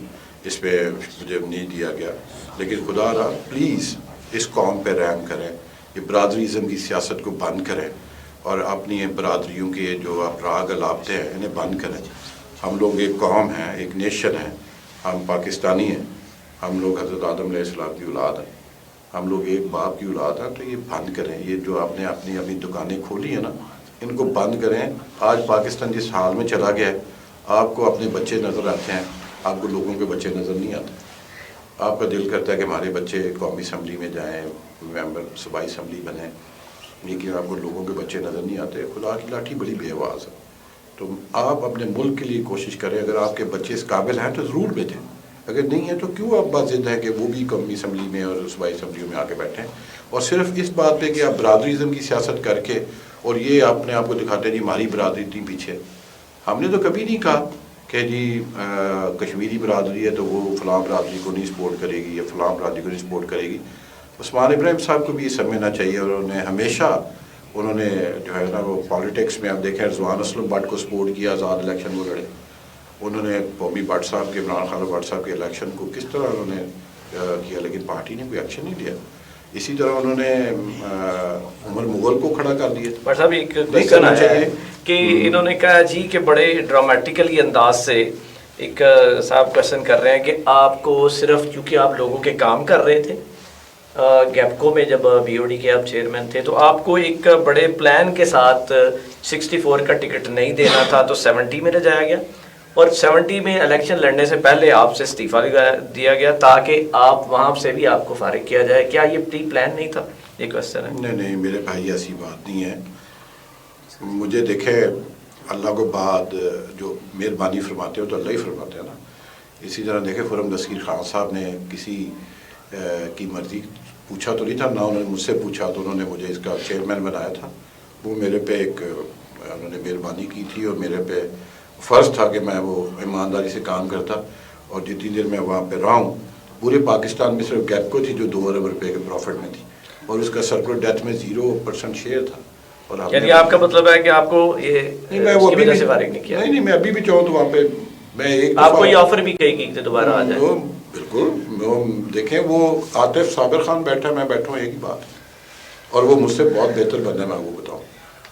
اس پہ مجھے نہیں دیا گیا, لیکن خدا را پلیز اس قوم پہ رحم کریں, یہ برادریزم کی سیاست کو بند کریں اور اپنی برادریوں کے جو آپ راگ الاپتے ہیں انہیں بند کریں. ہم لوگ ایک قوم ہیں, ایک نیشن ہے, ہم پاکستانی ہیں, ہم لوگ حضرت آدم علیہ السلام کی اولاد ہیں, ہم لوگ ایک باپ کی اولاد ہیں. تو یہ بند کریں, یہ جو آپ نے اپنی دکانیں کھولی ہیں نا ان کو بند کریں. آج پاکستان جس حال میں چلا گیا ہے, آپ کو اپنے بچے نظر آتے ہیں, آپ کو لوگوں کے بچے نظر نہیں آتے. آپ کا دل کرتا ہے کہ ہمارے بچے قومی اسمبلی میں جائیں, ممبر صوبائی اسمبلی بنیں, لیکن آپ کو لوگوں کے بچے نظر نہیں آتے. خدا کی لاٹھی بڑی بے آواز ہے. تو آپ اپنے ملک کے لیے کوشش کریں, اگر آپ کے بچے اس قابل ہیں تو ضرور بھیجیں, اگر نہیں ہے تو کیوں آپ بات ضد ہے کہ وہ بھی قومی اسمبلی میں اور صوبائی اسمبلیوں میں آ کے بیٹھیں. اور صرف اس بات پہ کہ آپ برادریزم کی سیاست کر کے اور یہ اپنے آپ کو دکھاتے ہیں جی ہماری برادری اتنی پیچھے. ہم نے تو کبھی نہیں کہا کہ جی کشمیری برادری ہے تو وہ فلاں برادری کو نہیں سپورٹ کرے گی یا فلاں برادری کو نہیں سپورٹ کرے گی. عثمان ابراہیم صاحب کو بھی یہ سمجھنا چاہیے, اور انہوں نے جو ہے نا وہ پالیٹکس میں آپ دیکھیں رضوان اسلم بٹ کو سپورٹ کیا, آزاد الیکشن وہ لڑے. انہوں نے قومی بٹ صاحب کے, عمران خان بٹ صاحب کے الیکشن کو کس طرح انہوں نے کیا, لیکن پارٹی نے کوئی ایکشن نہیں لیا. اسی طرح انہوں نے عمر مغل کو کھڑا کر دیا. بٹ صاحب ایک کوشچن آیا ہے کہ انہوں نے کہا جی کہ بڑے ڈرامیٹیکلی انداز سے ایک صاحب کوشچن کر رہے ہیں کہ آپ کو صرف چونکہ آپ لوگوں کے کام کر رہے تھے گیپکو میں, جب BOD کے آپ چیئرمین تھے, تو آپ کو ایک بڑے پلان کے ساتھ 64 کا ٹکٹ نہیں دینا تھا تو 70 میں لے جایا گیا, اور 70 میں الیکشن لڑنے سے پہلے آپ سے استعفیٰ دیا گیا تاکہ آپ وہاں سے بھی آپ کو فارغ کیا جائے. کیا یہ پری پلان نہیں تھا؟ یہ کوشچن ہے. نہیں میرے بھائی ایسی بات نہیں ہے. مجھے دیکھے اللہ کو بعد جو مہربانی فرماتے ہو تو اللہ ہی فرماتے ہیں نا. اسی طرح دیکھے خرم دستگیر خان صاحب نے کسی کی مرضی پوچھا تو نہیں تھا, نہ انہوں نے مجھ سے پوچھا, تو انہوں نے مجھے اس کا چیئرمین بنایا تھا. وہ میرے پہ ایک انہوں نے مہربانی کی تھی اور میرے پہ فرض تھا کہ میں وہ ایمانداری سے کام کرتا. اور جتنی دیر میں وہاں پہ رہا ہوں, پورے پاکستان میں صرف گیپکو تھی جو 2 ارب روپے کے پروفٹ میں تھی, اور اس کا سرکولر ڈیتھ میں 0% شیئر تھا. اور یعنی آپ کا مطلب ہے کہ آپ کو یہ میں وہ ابھی سے فارغ نہیں کیا؟ نہیں میں ابھی بھی چاہوں تو وہاں پہ میں ایک آپ کو یہ آفر بھی کہی کہ دوبارہ آ جائے. بالکل دیکھیں وہ عاطف صابر خان بیٹھا, میں بیٹھا ہوں, ایک ہی بات, اور وہ مجھ سے بہت بہتر بندہ ہے. میں وہ بتاؤں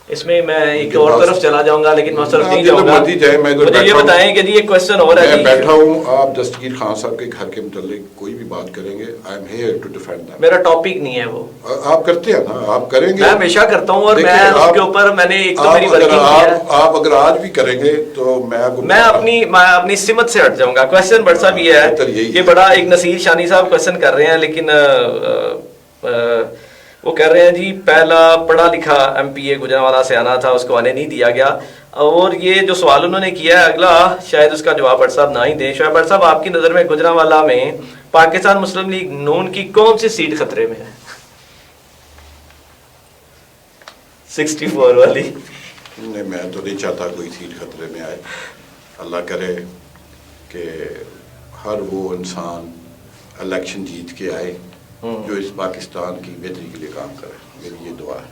اس میں ایک اور طرف چلا جاؤں گا, لیکن میں اس طرف نہیں جاؤں گا. مجھے یہ بتائیں کہ جی ایک کوشچن اور ہے. میں بیٹھا ہوں, آپ دستگیر خان صاحب کے گھر کے متعلق کوئی بھی بات کریں گے, I am here to defend them. میرا ٹاپک نہیں ہے وہ. آپ کرتے ہیں نا, آپ کریں گے. میں ہمیشہ کرتا ہوں, اور میں اس کے اوپر میں نے ایک تو میری ورکنگ کیا ہے. آپ اگر آج بھی کریں گے تو میں اپنی سمت سے ہٹ جاؤں گا. کوشچن بٹ صاحب یہ ہے کہ بڑا ایک نصیر شانی صاحب کوشچن کر رہے ہیں, لیکن وہ کہہ رہے ہیں جی پہلا پڑھا لکھا MPA گجرانوالہ سے آنا تھا, اس کو آنے نہیں دیا گیا. اور یہ جو سوال انہوں نے کیا ہے اگلا, شاید اس کا جواب بٹ صاحب نہ ہی دیں. شعیب بٹ صاحب, آپ کی نظر میں گجرانوالہ میں پاکستان مسلم لیگ نون کی کون سی سیٹ خطرے میں ہے؟ 64 والی. نہیں, میں تو نہیں چاہتا کوئی سیٹ خطرے میں آئے. اللہ کرے کہ ہر وہ انسان الیکشن جیت کے آئے جو اس پاکستان کی بہتری کے لیے کام کرے. میری یہ دعا ہے.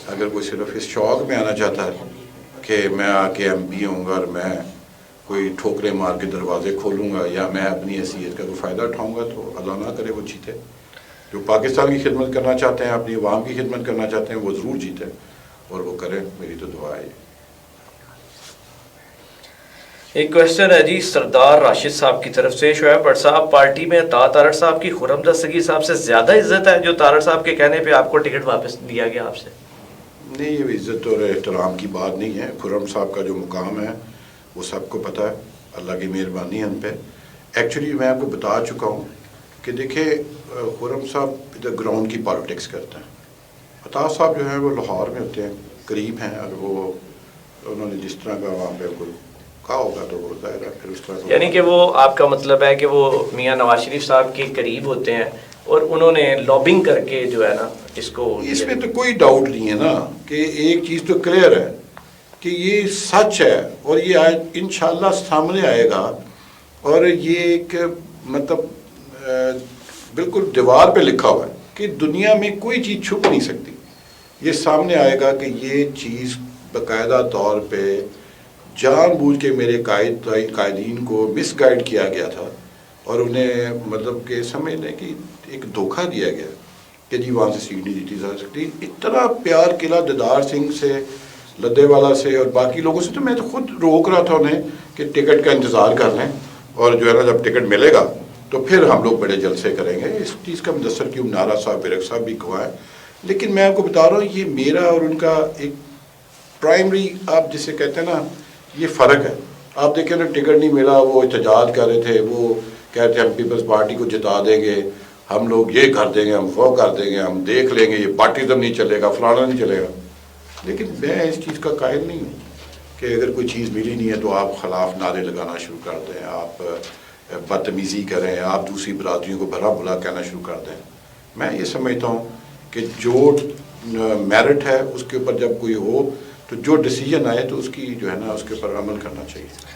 اگر کوئی صرف اس شوق میں آنا چاہتا ہے کہ میں آ کے MP ہوں گا اور میں کوئی ٹھوکریں مار کے دروازے کھولوں گا یا میں اپنی حیثیت کا کوئی فائدہ اٹھاؤں گا تو اللہ نہ کرے وہ جیتے. جو پاکستان کی خدمت کرنا چاہتے ہیں, اپنی عوام کی خدمت کرنا چاہتے ہیں, وہ ضرور جیتے اور وہ کریں. میری تو دعا ہے. ایک کوشچن ہے جی سردار راشد صاحب کی طرف سے. شعیب بٹ صاحب, پارٹی میں طارق صاحب کی خرم دستگیر صاحب سے زیادہ عزت ہے جو طارق صاحب کے کہنے پہ آپ کو ٹکٹ واپس دیا گیا آپ سے؟ نہیں, یہ عزت اور احترام کی بات نہیں ہے. خرم صاحب کا جو مقام ہے وہ سب کو پتہ ہے, اللہ کی مہربانی ہے ان پہ. ایکچولی میں آپ کو بتا چکا ہوں کہ دیکھیں خرم صاحب ادھر گراؤنڈ کی پالیٹکس کرتے ہیں. عطا صاحب جو ہیں وہ لاہور میں ہوتے ہیں, قریب ہیں, اور وہ انہوں نے جس طرح کا وہاں پہ کوئی کہا ہوگا تو وہ ظاہر ہے پھر اس طرح. یعنی کہ وہ آپ کا مطلب ہے کہ وہ میاں نواز شریف صاحب کے قریب ہوتے ہیں اور انہوں نے لابنگ کر کے جو ہے نا اس کو. اس میں تو کوئی ڈاؤٹ نہیں ہے نا کہ ایک چیز تو کلیئر ہے کہ یہ سچ ہے اور یہ انشاءاللہ سامنے آئے گا. اور یہ ایک مطلب بالکل دیوار پہ لکھا ہوا ہے کہ دنیا میں کوئی چیز چھپ نہیں سکتی. یہ سامنے آئے گا کہ یہ چیز باقاعدہ طور پہ جان بوجھ کے میرے قائدین کو مس گائیڈ کیا گیا تھا اور انہیں مطلب کہ سمجھ لیں کہ ایک دھوکہ دیا گیا کہ جی وہاں سے سیٹ نہیں جیتی جا سکتی. اتنا پیار قلعہ دیدار سنگھ سے, لدے والا سے اور باقی لوگوں سے تو میں تو خود روک رہا تھا انہیں کہ ٹکٹ کا انتظار کر لیں اور جو ہے نا جب ٹکٹ ملے گا تو پھر ہم لوگ بڑے جلسے کریں گے. اس چیز کا مدثر کیوں نارا صاحب برق صاحب بھی گواہ ہے. لیکن میں آپ کو بتا رہا ہوں یہ میرا اور ان کا ایک پرائمری آپ جسے کہتے ہیں نا یہ فرق ہے. آپ دیکھیں نا ٹکٹ نہیں ملا, وہ احتجاج کر رہے تھے, وہ کہتے ہیں ہم پیپلز پارٹی کو جتا دیں گے, ہم لوگ یہ کر دیں گے, ہم وہ کر دیں گے, ہم دیکھ لیں گے, یہ پارٹیزم نہیں چلے گا, فلانا نہیں چلے گا. لیکن میں اس چیز کا قائل نہیں ہوں کہ اگر کوئی چیز ملی نہیں ہے تو آپ خلاف نعرے لگانا شروع کر دیں, آپ بدتمیزی کریں, آپ دوسری برادریوں کو بھلا بھلا کہنا شروع کر دیں. میں یہ سمجھتا ہوں کہ جو میرٹ ہے اس کے اوپر جب کوئی ہو تو جو ڈیسیجن آئے تو اس کی جو ہے نا اس کے اوپر عمل کرنا چاہیے.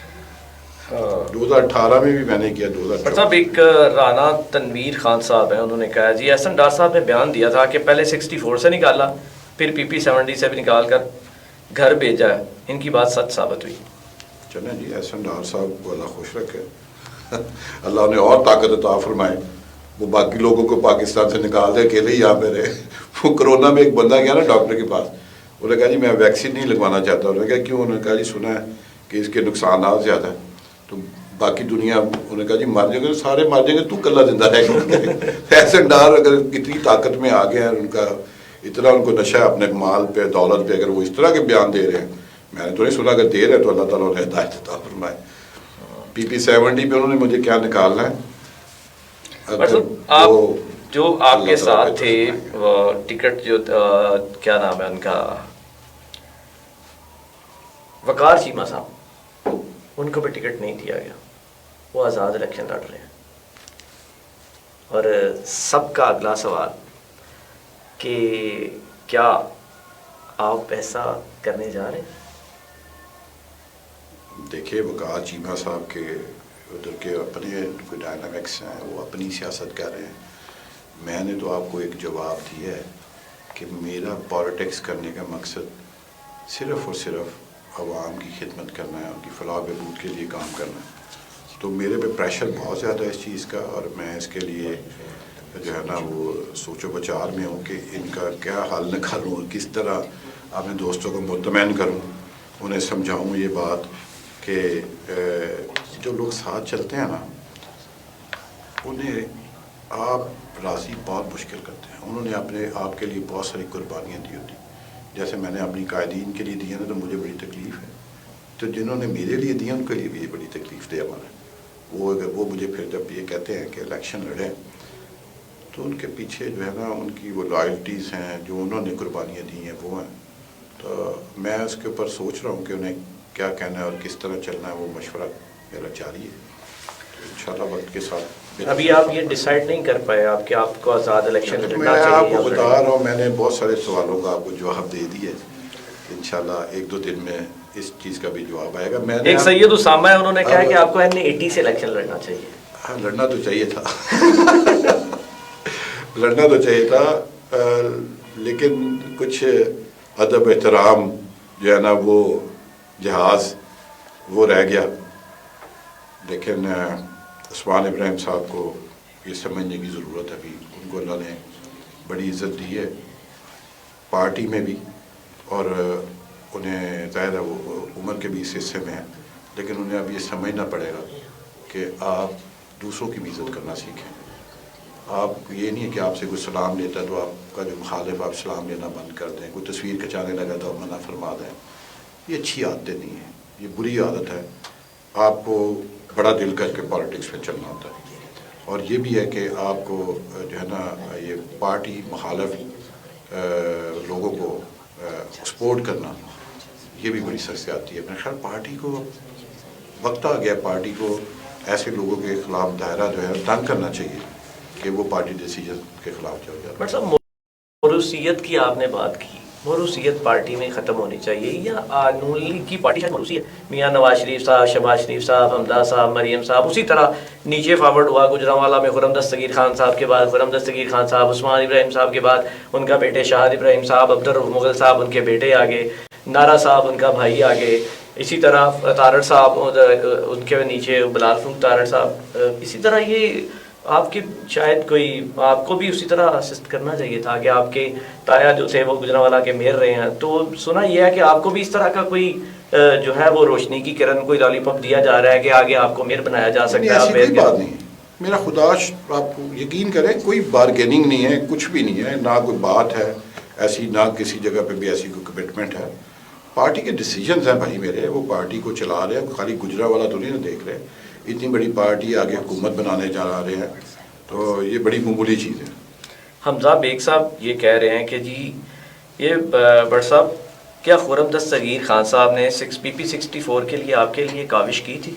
2018 میں بھی میں نے کیا. 2018 صاحب ایک رانا تنویر خان صاحب ہیں, انہوں نے کہا جی احسن ڈار صاحب نے بیان دیا تھا کہ پہلے 64 سے نکالا پھر PP-70 سے بھی نکال کر گھر بھیجا ہے, ان کی بات سچ ثابت ہوئی؟ چلیں جی, احسن ڈار صاحب کو اللہ خوش رکھے, اللہ نے اور طاقت عطا فرمائے, وہ باقی لوگوں کو پاکستان سے نکال دے, اکیلے ہی یہاں پہ رہے. وہ کرونا میں ایک بندہ گیا نا ڈاکٹر کے پاس, انہوں نے کہا جی میں ویکسین نہیں لگوانا چاہتا. انہوں نے کہا کیوں؟ انہوں نے کہا جی سنا ہے کہ اس کے نقصانات زیادہ ہیں. تو باقی دنیا, انہوں نے کہا جی مر جائیں گے, سارے مر جائیں گے, تو کلّا زندہ رہے گا. احسن ڈار اگر کتنی طاقت میں آ گئے ہیں, ان کا اتنا ان کو نشہ ہے اپنے مال پہ, دولت پہ, اگر وہ اس طرح کے بیان دے رہے ہیں, میں نے تو نہیں سنا اگر دے رہے ہیں تو اللہ تعالیٰ نے ہدایت عطا فرمائے. PP-70 پہ انہوں نے مجھے کیا نکالنا ہے. آپ جو آپ کے ساتھ تھے ٹکٹ جو کیا نام ہے ان کا, وقار چیمہ صاحب, ان کو بھی ٹکٹ نہیں دیا گیا, وہ آزاد الیکشن لڑ رہے ہیں. اور سب کا اگلا سوال کہ کیا آپ ایسا کرنے جا رہے ہیں؟ دیکھیے وقار چیمہ صاحب کے ادھر کے اپنے کوئی ڈائنامکس ہیں, وہ اپنی سیاست کر رہے ہیں. میں نے تو آپ کو ایک جواب دیا ہے کہ میرا پالیٹکس کرنے کا مقصد صرف اور صرف عوام کی خدمت کرنا ہے, ان کی فلاح و بہبود کے لیے کام کرنا ہے. تو میرے پہ پریشر بہت زیادہ ہے اس چیز کا, اور میں اس کے لیے جو ہے نا وہ سوچ و بچار میں ہوں کہ ان کا کیا حل نکالوں, کس طرح اپنے دوستوں کو مطمئن کروں, انہیں سمجھاؤں یہ بات کہ جو لوگ ساتھ چلتے ہیں نا انہیں آپ راضی بہت مشکل کرتے ہیں. انہوں نے اپنے آپ کے لیے بہت ساری قربانیاں دی ہوتی, جیسے میں نے اپنی قائدین کے لیے دی نا تو مجھے بڑی تکلیف ہے, تو جنہوں نے میرے لیے دیا ان کے لیے بھی یہ بڑی تکلیف دے ہمارا. وہ مجھے پھر جب یہ کہتے ہیں کہ الیکشن لڑیں تو ان کے پیچھے جو ہے نا ان کی وہ لائلٹیز ہیں, جو انہوں نے قربانیاں دی ہیں وہ ہیں. تو میں اس کے اوپر سوچ رہا ہوں کہ انہیں کیا کہنا ہے اور کس طرح چلنا ہے, وہ مشورہ میرا جاری ہے. انشاءاللہ وقت کے ساتھ ابھی آپ یہ ڈیسائیڈ نہیں کر پائے آپ کہ آپ کو آزاد الیکشن لڑنا میں چاہیے؟ آپ کو بتا رہا ہوں, میں نے بہت سارے سوالوں کا آپ کو جواب دے دیا ہے. انشاءاللہ 1-2 دن میں اس چیز کا بھی جواب آئے گا. میں نے ایک سید اسامہ ہے, انہوں نے کہا کہ آپ کو N80 سے الیکشن لڑنا چاہیے. ہاں لڑنا تو چاہیے تھا لڑنا تو چاہیے تھا, لیکن کچھ ادب احترام جو ہے نا وہ جہاز وہ رہ گیا. لیکن عثمان ابراہیم صاحب کو یہ سمجھنے کی ضرورت ہے، ابھی ان کو اللہ نے بڑی عزت دی ہے پارٹی میں بھی، اور انہیں ظاہر ہے وہ عمر کے بھی اس حصے میں ہیں، لیکن انہیں اب یہ سمجھنا پڑے گا کہ آپ دوسروں کی بھی عزت کرنا سیکھیں. آپ یہ نہیں ہے کہ آپ سے کوئی سلام لیتا ہے تو آپ کا جو مخالف آپ سلام لینا بند کر دیں، کوئی تصویر کھنچانے لگا تو آپ منع فرما دیں. یہ اچھی عادتیں نہیں ہیں، یہ بری عادت ہے. آپ کو بڑا دل کر کے پالیٹکس میں چلنا ہوتا ہے، اور یہ بھی ہے کہ آپ کو جو ہے نا یہ پارٹی مخالف لوگوں کو سپورٹ کرنا، یہ بھی بڑی سخت آتی ہے. میرے خیال پارٹی کو وقت آ گیا، پارٹی کو ایسے لوگوں کے خلاف دائرہ جو ہے تنگ کرنا چاہیے کہ وہ پارٹی ڈیسیجن کے خلاف چل جاتا ہے. بٹ صاحب موروثیت کی آپ نے بات کی، موروثیت پارٹی میں ختم ہونی چاہیے، یا نون لیگ کی پارٹی ہے موروثیت؟ میاں نواز شریف صاحب، شہباز شریف صاحب، حمدہ صاحب، مریم صاحب، اسی طرح نیچے فارورڈ ہوا گوجرانوالا میں خرم دستگیر خان صاحب کے بعد خرم دستگیر خان صاحب، عثمان ابراہیم صاحب کے بعد ان کا بیٹے شاہد ابراہیم صاحب، عبدالرؤف مغل صاحب ان کے بیٹے آگے، نارا صاحب ان کا بھائی آگے، اسی طرح تارڑ صاحب ان کے نیچے بلال فروخ تارڑ صاحب. اسی طرح یہ آپ کے شاید کوئی آپ کو بھی اسی طرح اسسٹ کرنا چاہیے تھا کہ آپ کے تایا جو تھے وہ گوجرانوالا کے میئر رہے ہیں، تو سنا یہ ہے کہ آپ کو بھی اس طرح کا کوئی جو ہے وہ روشنی کی کرن، کوئی لالی پاپ دیا جا رہا ہے کہ آگے آپ کو میئر بنایا جا سکتا ہے. ایسی کوئی بات نہیں ہے، میرا خدا آپ یقین کریں کوئی بارگیننگ نہیں ہے، کچھ بھی نہیں ہے، نہ کوئی بات ہے ایسی، نہ کسی جگہ پہ بھی ایسی کوئی کمٹمنٹ ہے. پارٹی کے ڈیسیجنز ہیں بھائی میرے، وہ پارٹی کو چلا رہے ہیں، خالی گجرانوالا تو نہیں نا دیکھ رہے. اتنی بڑی پارٹی آگے حکومت بنانے جا رہے ہیں تو یہ بڑی معمولی چیز ہے. حمزہ بیگ صاحب یہ کہہ رہے ہیں کہ جی یہ بٹ صاحب کیا خرم دستگیر خان صاحب نے PP64 کے لیے آپ کے لیے کاوش کی تھی؟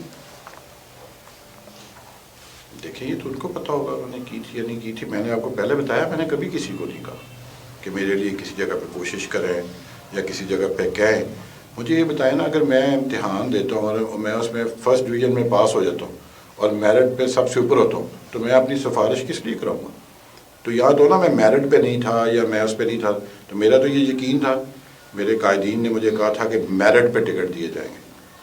دیکھیں یہ تو ان کو پتہ ہوگا انہوں نے کی تھی یا نہیں کی تھی. میں نے آپ کو پہلے بتایا، میں نے کبھی کسی کو نہیں کہا کہ میرے لیے کسی جگہ پہ کوشش کریں یا کسی جگہ پہ کہیں. مجھے یہ بتائیں نا، اگر میں امتحان دیتا ہوں اور میں اس میں فرسٹ ڈویژن میں پاس ہو جاتا ہوں اور میرٹ پہ سب سے اوپر ہوتا ہوں تو میں اپنی سفارش کس لیے کراؤں گا؟ تو یاد ہو نا میں میرٹ پہ نہیں تھا یا میں اس پہ نہیں تھا، تو میرا تو یہ یقین تھا، میرے قائدین نے مجھے کہا تھا کہ میرٹ پہ ٹکٹ دیے جائیں گے،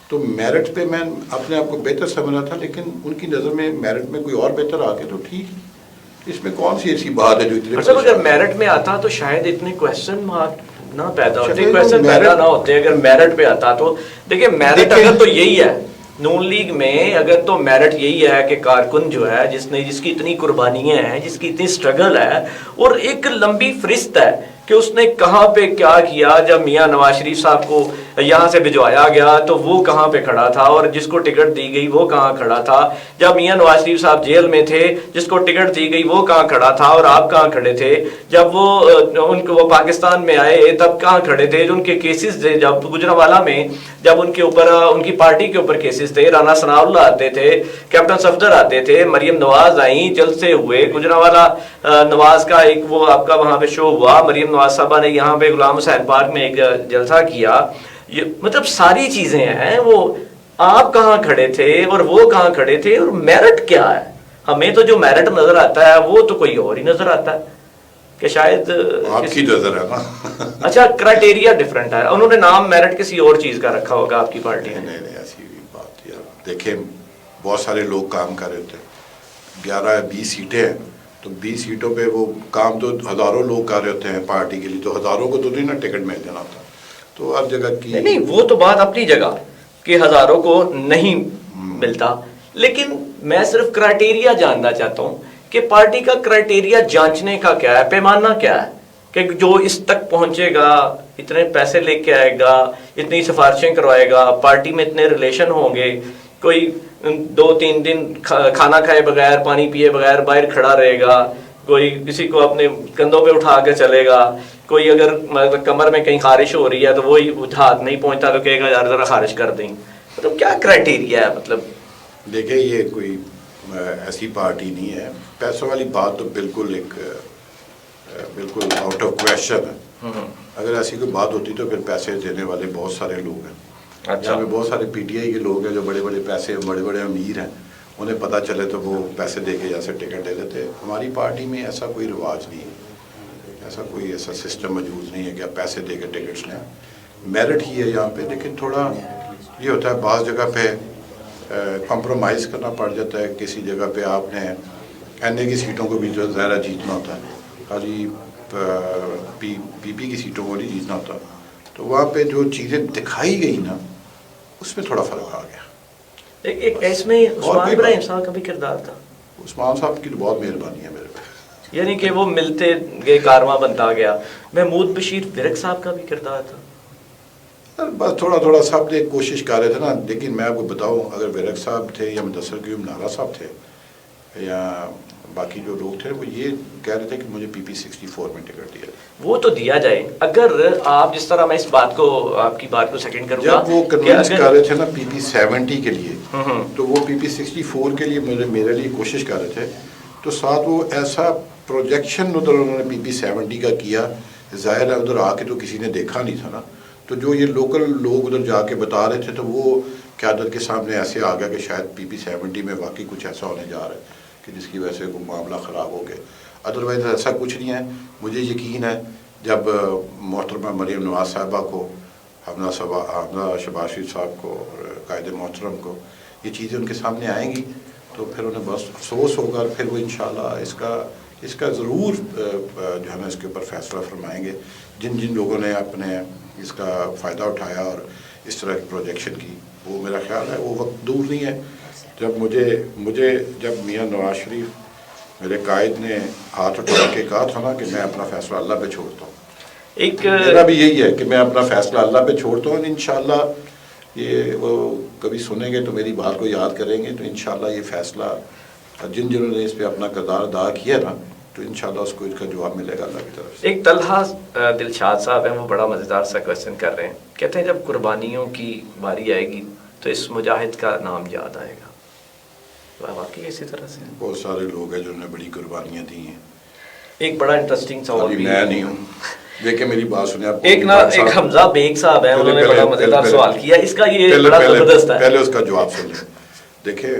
تو میرٹ پہ میں اپنے آپ کو بہتر سمجھ رہا تھا. لیکن ان کی نظر میں میرٹ میں کوئی اور بہتر آ کے تو ٹھیک، اس میں کون سی ایسی بات ہے جو اتنے مطلب اگر میرٹ میں آتا تو شاید اتنے کویسچن مارک نہ پیدا ہوتے، کویسچن پیدا نہ ہوتے اگر میرٹ پہ آتا. تو دیکھیں میرٹ اگر تو یہی ہے نون لیگ میں، اگر تو میرٹ یہی ہے کہ کارکن جو ہے جس کی اتنی قربانیاں ہیں، جس کی اتنی سٹرگل ہے اور ایک لمبی فہرست ہے کہ اس نے کہاں پہ کیا کیا. جب میاں نواز شریف صاحب کو یہاں سے بھجوایا گیا تو وہ کہاں پہ کھڑا تھا، اور جس کو ٹکٹ دی گئی وہ کہاں کھڑا تھا. جب میاں نواز شریف صاحب جیل میں تھے، جس کو ٹکٹ دی گئی وہ کہاں کھڑا تھا اور آپ کہاں کھڑے تھے. جب وہ پاکستان میں آئے تب کہاں کھڑے تھے. ان کے کیسز تھے جب گوجرانوالا میں، جب ان کے اوپر ان کی پارٹی کے اوپر کیسز تھے، رانا ثناء اللہ آتے تھے، کیپٹن صفدر آتے تھے، مریم نواز آئیں، جلسے ہوئے گوجرانوالا نواز کا ایک وہ آپ کا وہاں پہ شو ہوا، مریم نواز صاحبہ نے یہاں پہ غلام حسین پارک میں ایک جلسہ کیا. یہ مطلب ساری چیزیں ہیں، وہ آپ کہاں کھڑے تھے اور وہ کہاں کھڑے تھے، اور میرٹ کیا ہے. ہمیں تو جو میرٹ نظر آتا ہے وہ تو کوئی اور ہی نظر آتا ہے کہ شاید آپ کی نظر ہے نا. اچھا کرائٹیریا ڈفرنٹ ہے، انہوں نے نام میرٹ کسی اور چیز کا رکھا ہوگا آپ کی پارٹی نے. نہیں ایسی بات یار، دیکھیں بہت سارے لوگ کام کر رہے ہوتے ہیں، 11-20 سیٹیں ہیں تو 20 سیٹوں پہ وہ کام تو ہزاروں لوگ کر رہے ہوتے ہیں پارٹی کے لیے، تو ہزاروں کو تو نہیں نا ٹکٹ مل جانا ہوتا. تو ہر جگہ کی نہیں وہ تو بات اپنی جگہ کہ ہزاروں کو نہیں ملتا، لیکن میں صرف کرائٹیریا جاننا چاہتا ہوں کہ پارٹی کا کرائٹیریا جانچنے کا کیا ہے، پیمانہ کیا ہے کہ جو اس تک پہنچے گا، اتنے پیسے لے کے آئے گا، اتنی سفارشیں کروائے گا، پارٹی میں اتنے ریلیشن ہوں گے، کوئی 2-3 دن کھانا کھائے بغیر، پانی پیے بغیر باہر کھڑا رہے گا، کوئی کسی کو اپنے کندھوں پہ اٹھا کے چلے گا، کوئی اگر کمر میں کہیں خارش ہو رہی ہے تو وہی ہاتھ نہیں پہنچتا تو کہے گا یار ذرا خارش کر دیں. مطلب کیا کرائٹیریا ہے؟ مطلب دیکھیں یہ کوئی ایسی پارٹی نہیں ہے. پیسوں والی بات تو بالکل بالکل آؤٹ آف کویشچن ہے. اگر ایسی کوئی بات ہوتی تو پھر پیسے دینے والے بہت سارے لوگ ہیں. یہاں پہ بہت سارے PTI کے لوگ ہیں جو بڑے بڑے پیسے، بڑے بڑے امیر ہیں، انہیں پتہ چلے تو وہ پیسے دے کے جیسے ٹکٹ لے لیتے. ہماری پارٹی میں ایسا کوئی رواج نہیں ہے، ایسا سسٹم موجود نہیں ہے کہ آپ پیسے دے کے ٹکٹس لیں. میرٹ ہی ہے یہاں پہ. لیکن تھوڑا یہ ہوتا ہے بعض جگہ پہ کمپرومائز کرنا پڑ جاتا ہے. کسی جگہ پہ آپ نے این اے کی سیٹوں کو بھی جو ظاہر جیتنا ہوتا ہے, خالی پی پی کی سیٹوں کو نہیں جیتنا ہوتا. تو وہاں پہ جو چیزیں دکھائی گئی نا, اس میں تھوڑا فرق آ گیا. ایک اس میں عثمان ابراہیم صاحب کا بھی کردار تھا. عثمان صاحب کی تو بہت مہربانی ہے میرے پہ, یعنی کہ وہ ملتے گئے کارواں بنتا گیا. محمود بشیر ورک صاحب کا بھی کردار تھا. بس تھوڑا تھوڑا سب نے کوشش کر رہے تھے نا. لیکن میں آپ کو بتاؤں, اگر ورک صاحب تھے یا مدثر قیوم نارا صاحب تھے یا باقی جو لوگ تھے, وہ یہ کہہ رہے تھے کہ مجھے PP64 میں ٹکٹ دیا. وہ تو دیا جائے. اگر آپ جس طرح, میں اس بات کو, آپ کی بات کو سیکنڈ کروں گا, جب وہ کنوینس کر رہے تھے نا PP70 کے لیے, تو وہ PP64 کے لیے میرے لیے کوشش کر رہے تھے. تو ساتھ وہ ایسا پروجیکشن ادھر انہوں نے PP70 کا کیا, ظاہر ہے ادھر آ کے تو کسی نے دیکھا نہیں تھا نا. تو جو یہ لوکل لوگ ادھر جا کے بتا رہے تھے, تو وہ قیادت کے سامنے ایسے آ گیا کہ شاید PP70 میں واقعی کچھ ایسا ہونے جا رہا ہے کہ جس کی وجہ سے کوئی معاملہ خراب ہو گیا. ادروائز ایسا کچھ نہیں ہے. مجھے یقین ہے جب محترمہ مریم نواز صاحبہ کو, حمزہ شہباز شریف صاحب کو اور قائد محترم کو یہ چیزیں ان کے سامنے آئیں گی, تو پھر انہیں بس افسوس ہوگا, اور پھر وہ انشاءاللہ اس کا ضرور جو ہے نا اس کے اوپر فیصلہ فرمائیں گے. جن لوگوں نے اپنے اس کا فائدہ اٹھایا اور اس طرح کی پروجیکشن کی, وہ میرا خیال ہے وہ وقت دور نہیں ہے جب مجھے جب میاں نواز شریف میرے قائد نے ہاتھ اٹھا کے کہا تھا نا کہ میں اپنا فیصلہ اللہ پہ چھوڑتا ہوں. میرا بھی یہی ہے کہ میں اپنا فیصلہ اللہ پہ چھوڑتا ہوں. انشاءاللہ یہ وہ کبھی سنیں گے تو میری بات کو یاد کریں گے, تو انشاءاللہ یہ فیصلہ جنہوں نے اس پہ اپنا کردار ادا کیا نا, تو انشاءاللہ اس کو اس کا جواب ملے گا اللہ کی طرف سے. ایک طلحہ دلشاد صاحب ہیں, وہ بڑا مزیدار سا کویسچن کر رہے ہیں. کہتے ہیں جب قربانیوں کی باری آئے گی تو اس مجاہد کا نام یاد آئے گا. واقعی اسی طرح سے بہت سارے لوگ ہیں جنہوں نے بڑی قربانیاں دی ہیں. ایک بڑا انٹرسٹنگ سوال بھی, میں نہیں ہوں, دیکھیں میری بات سنیں آپ. ایک حمزہ بیگ صاحب ہیں, انہوں نے بڑا مزیدار سوال کیا. اس کا یہ بڑا زبردست ہے. پہلے اس کا جواب سن لیں. دیکھیں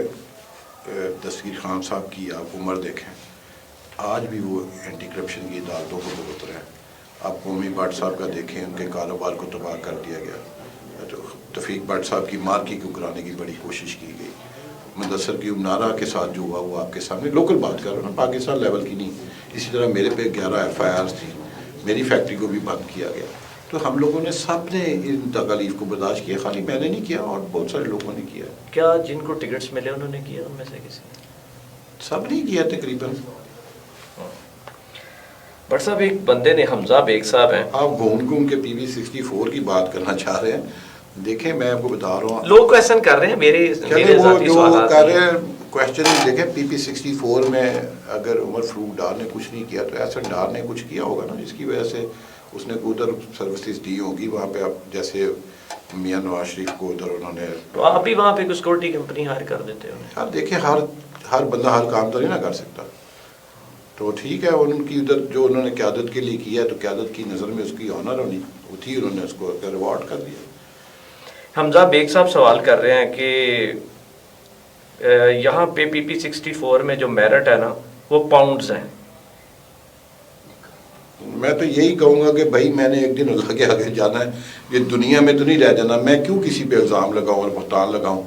دستگیر خان صاحب کی آپ عمر دیکھیں, آج بھی وہ اینٹی کرپشن کی عدالتوں کو بھگت رہے ہیں. آپ قومی بٹ صاحب کا دیکھیں, ان کے کاروبار کو تباہ کر دیا گیا. تو توفیق بٹ صاحب کی مارکی کو کرانے کی بڑی کوشش کی گئی. مدثر قیوم نارا کے ساتھ جو ہوا وہ آپ کے سامنے, لوکل بات کر رہا ہوں نا, پاکستان لیول کی نہیں. اسی طرح میرے پہ 11 FIRs تھی, میری فیکٹری کو بھی بند کیا گیا. تو ہم لوگوں نے سب نے ان تکالیف کو برداشت کیا, خالی میں نے نہیں کیا اور بہت سارے لوگوں نے کیا. کیا جن کو ٹکٹس ملے انہوں نے کیا, ان میں سے کسی نے؟ سب نے کیا تقریباً. بٹ صاحب ایک بندے نے, حمزہ بیگ صاحب ہیں, آپ گھوم کے PP64 کی بات کرنا چاہ رہے ہیں. دیکھیں میں آپ کو بتا رہا ہوں, لوگ کویسچن کر رہے ہیں, میرے ذاتی سوالات کر رہے ہیں کویسچن. دیکھیں PP64 میں اگر عمر فاروق ڈار نے کچھ نہیں کیا, تو احسن ڈار نے کچھ کیا ہوگا نا, جس کی وجہ سے اس نے ادھر سروسز دی ہوگی وہاں پہ. اب جیسے میاں نواز شریف کو ادھر انہوں نے, تو آپ بھی وہاں پہ کوئی سیکورٹی کمپنی ہائر کر دیتے ہیں. اب دیکھیں ہر بندہ ہر کام تو نہیں نہ کر سکتا. تو ٹھیک ہے, ان کی ادھر جو انہوں نے قیادت کے لیے کیا, تو قیادت کی نظر میں اس کی آنر ہونی وہ تھی, انہوں نے اس کو ریوارڈ کر دیا. حمزہ بیگ صاحب سوال کر رہے ہیں کہ یہاں پہ PP64 میں جو میرٹ ہے نا وہ پاؤنڈز ہیں. میں تو یہی کہوں گا کہ بھائی میں نے ایک دن اللہ کے آگے جانا ہے, یہ دنیا میں تو نہیں رہ جانا. میں کیوں کسی پہ الزام لگاؤں اور بہتان لگاؤں؟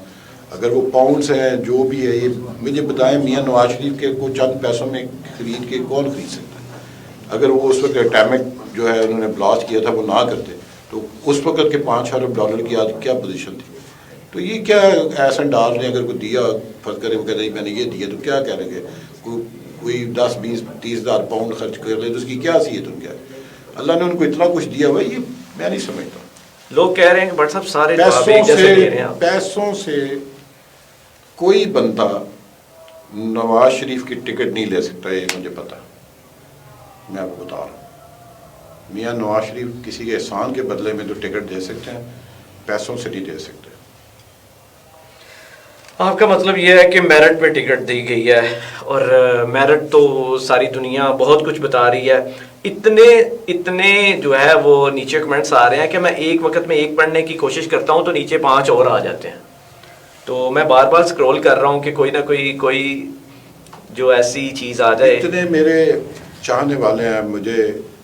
اگر وہ پاؤنڈز ہیں جو بھی ہے, یہ مجھے بتائیں میاں نواز شریف کے کو چند پیسوں میں خرید کے کون خرید سکتا ہے؟ اگر وہ اس وقت اٹیمک جو ہے انہوں نے بلاسٹ کیا تھا وہ نہ کرتے, تو اس وقت کے $5 ارب کی آج کیا پوزیشن تھی؟ تو یہ کیا احسن ڈار نے اگر کوئی دیا, فرض کرے وہ کہتے ہیں میں نے یہ دیا, تو کیا کہہ رہے کہ کوئی 10 20 30 ہزار پاؤنڈ خرچ کر لے تو اس کی کیا حیثیت ان کیا ہے؟ اللہ نے ان کو اتنا کچھ دیا ہوا, یہ میں نہیں سمجھتا. لوگ کہہ رہے ہیں کہ بٹ صاحب سارے جواب ایک جیسے دے رہے ہیں. پیسوں سے کوئی بندہ نواز شریف کی ٹکٹ نہیں لے سکتا, یہ مجھے پتا. میں آپ کو بتا رہا ہوں, میاں نواز شریف کسی کے احسان کے بدلے میں تو ٹکٹ دے سکتے ہیں, پیسوں سے نہیں دے سکتے. آپ کا مطلب یہ ہے کہ میرٹ پہ ٹکٹ دی گئی ہے, اور میرٹ تو ساری دنیا بہت کچھ بتا رہی ہے. اتنے جو ہے وہ نیچے کمنٹس آ رہے ہیں کہ میں ایک وقت میں ایک پڑھنے کی کوشش کرتا ہوں تو نیچے 5 اور آ جاتے ہیں. تو میں بار بار سکرول کر رہا ہوں کہ کوئی نہ کوئی جو ایسی چیز آ جائے. اتنے میرے چاہنے والے ہیں, مجھے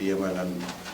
PMNN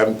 MP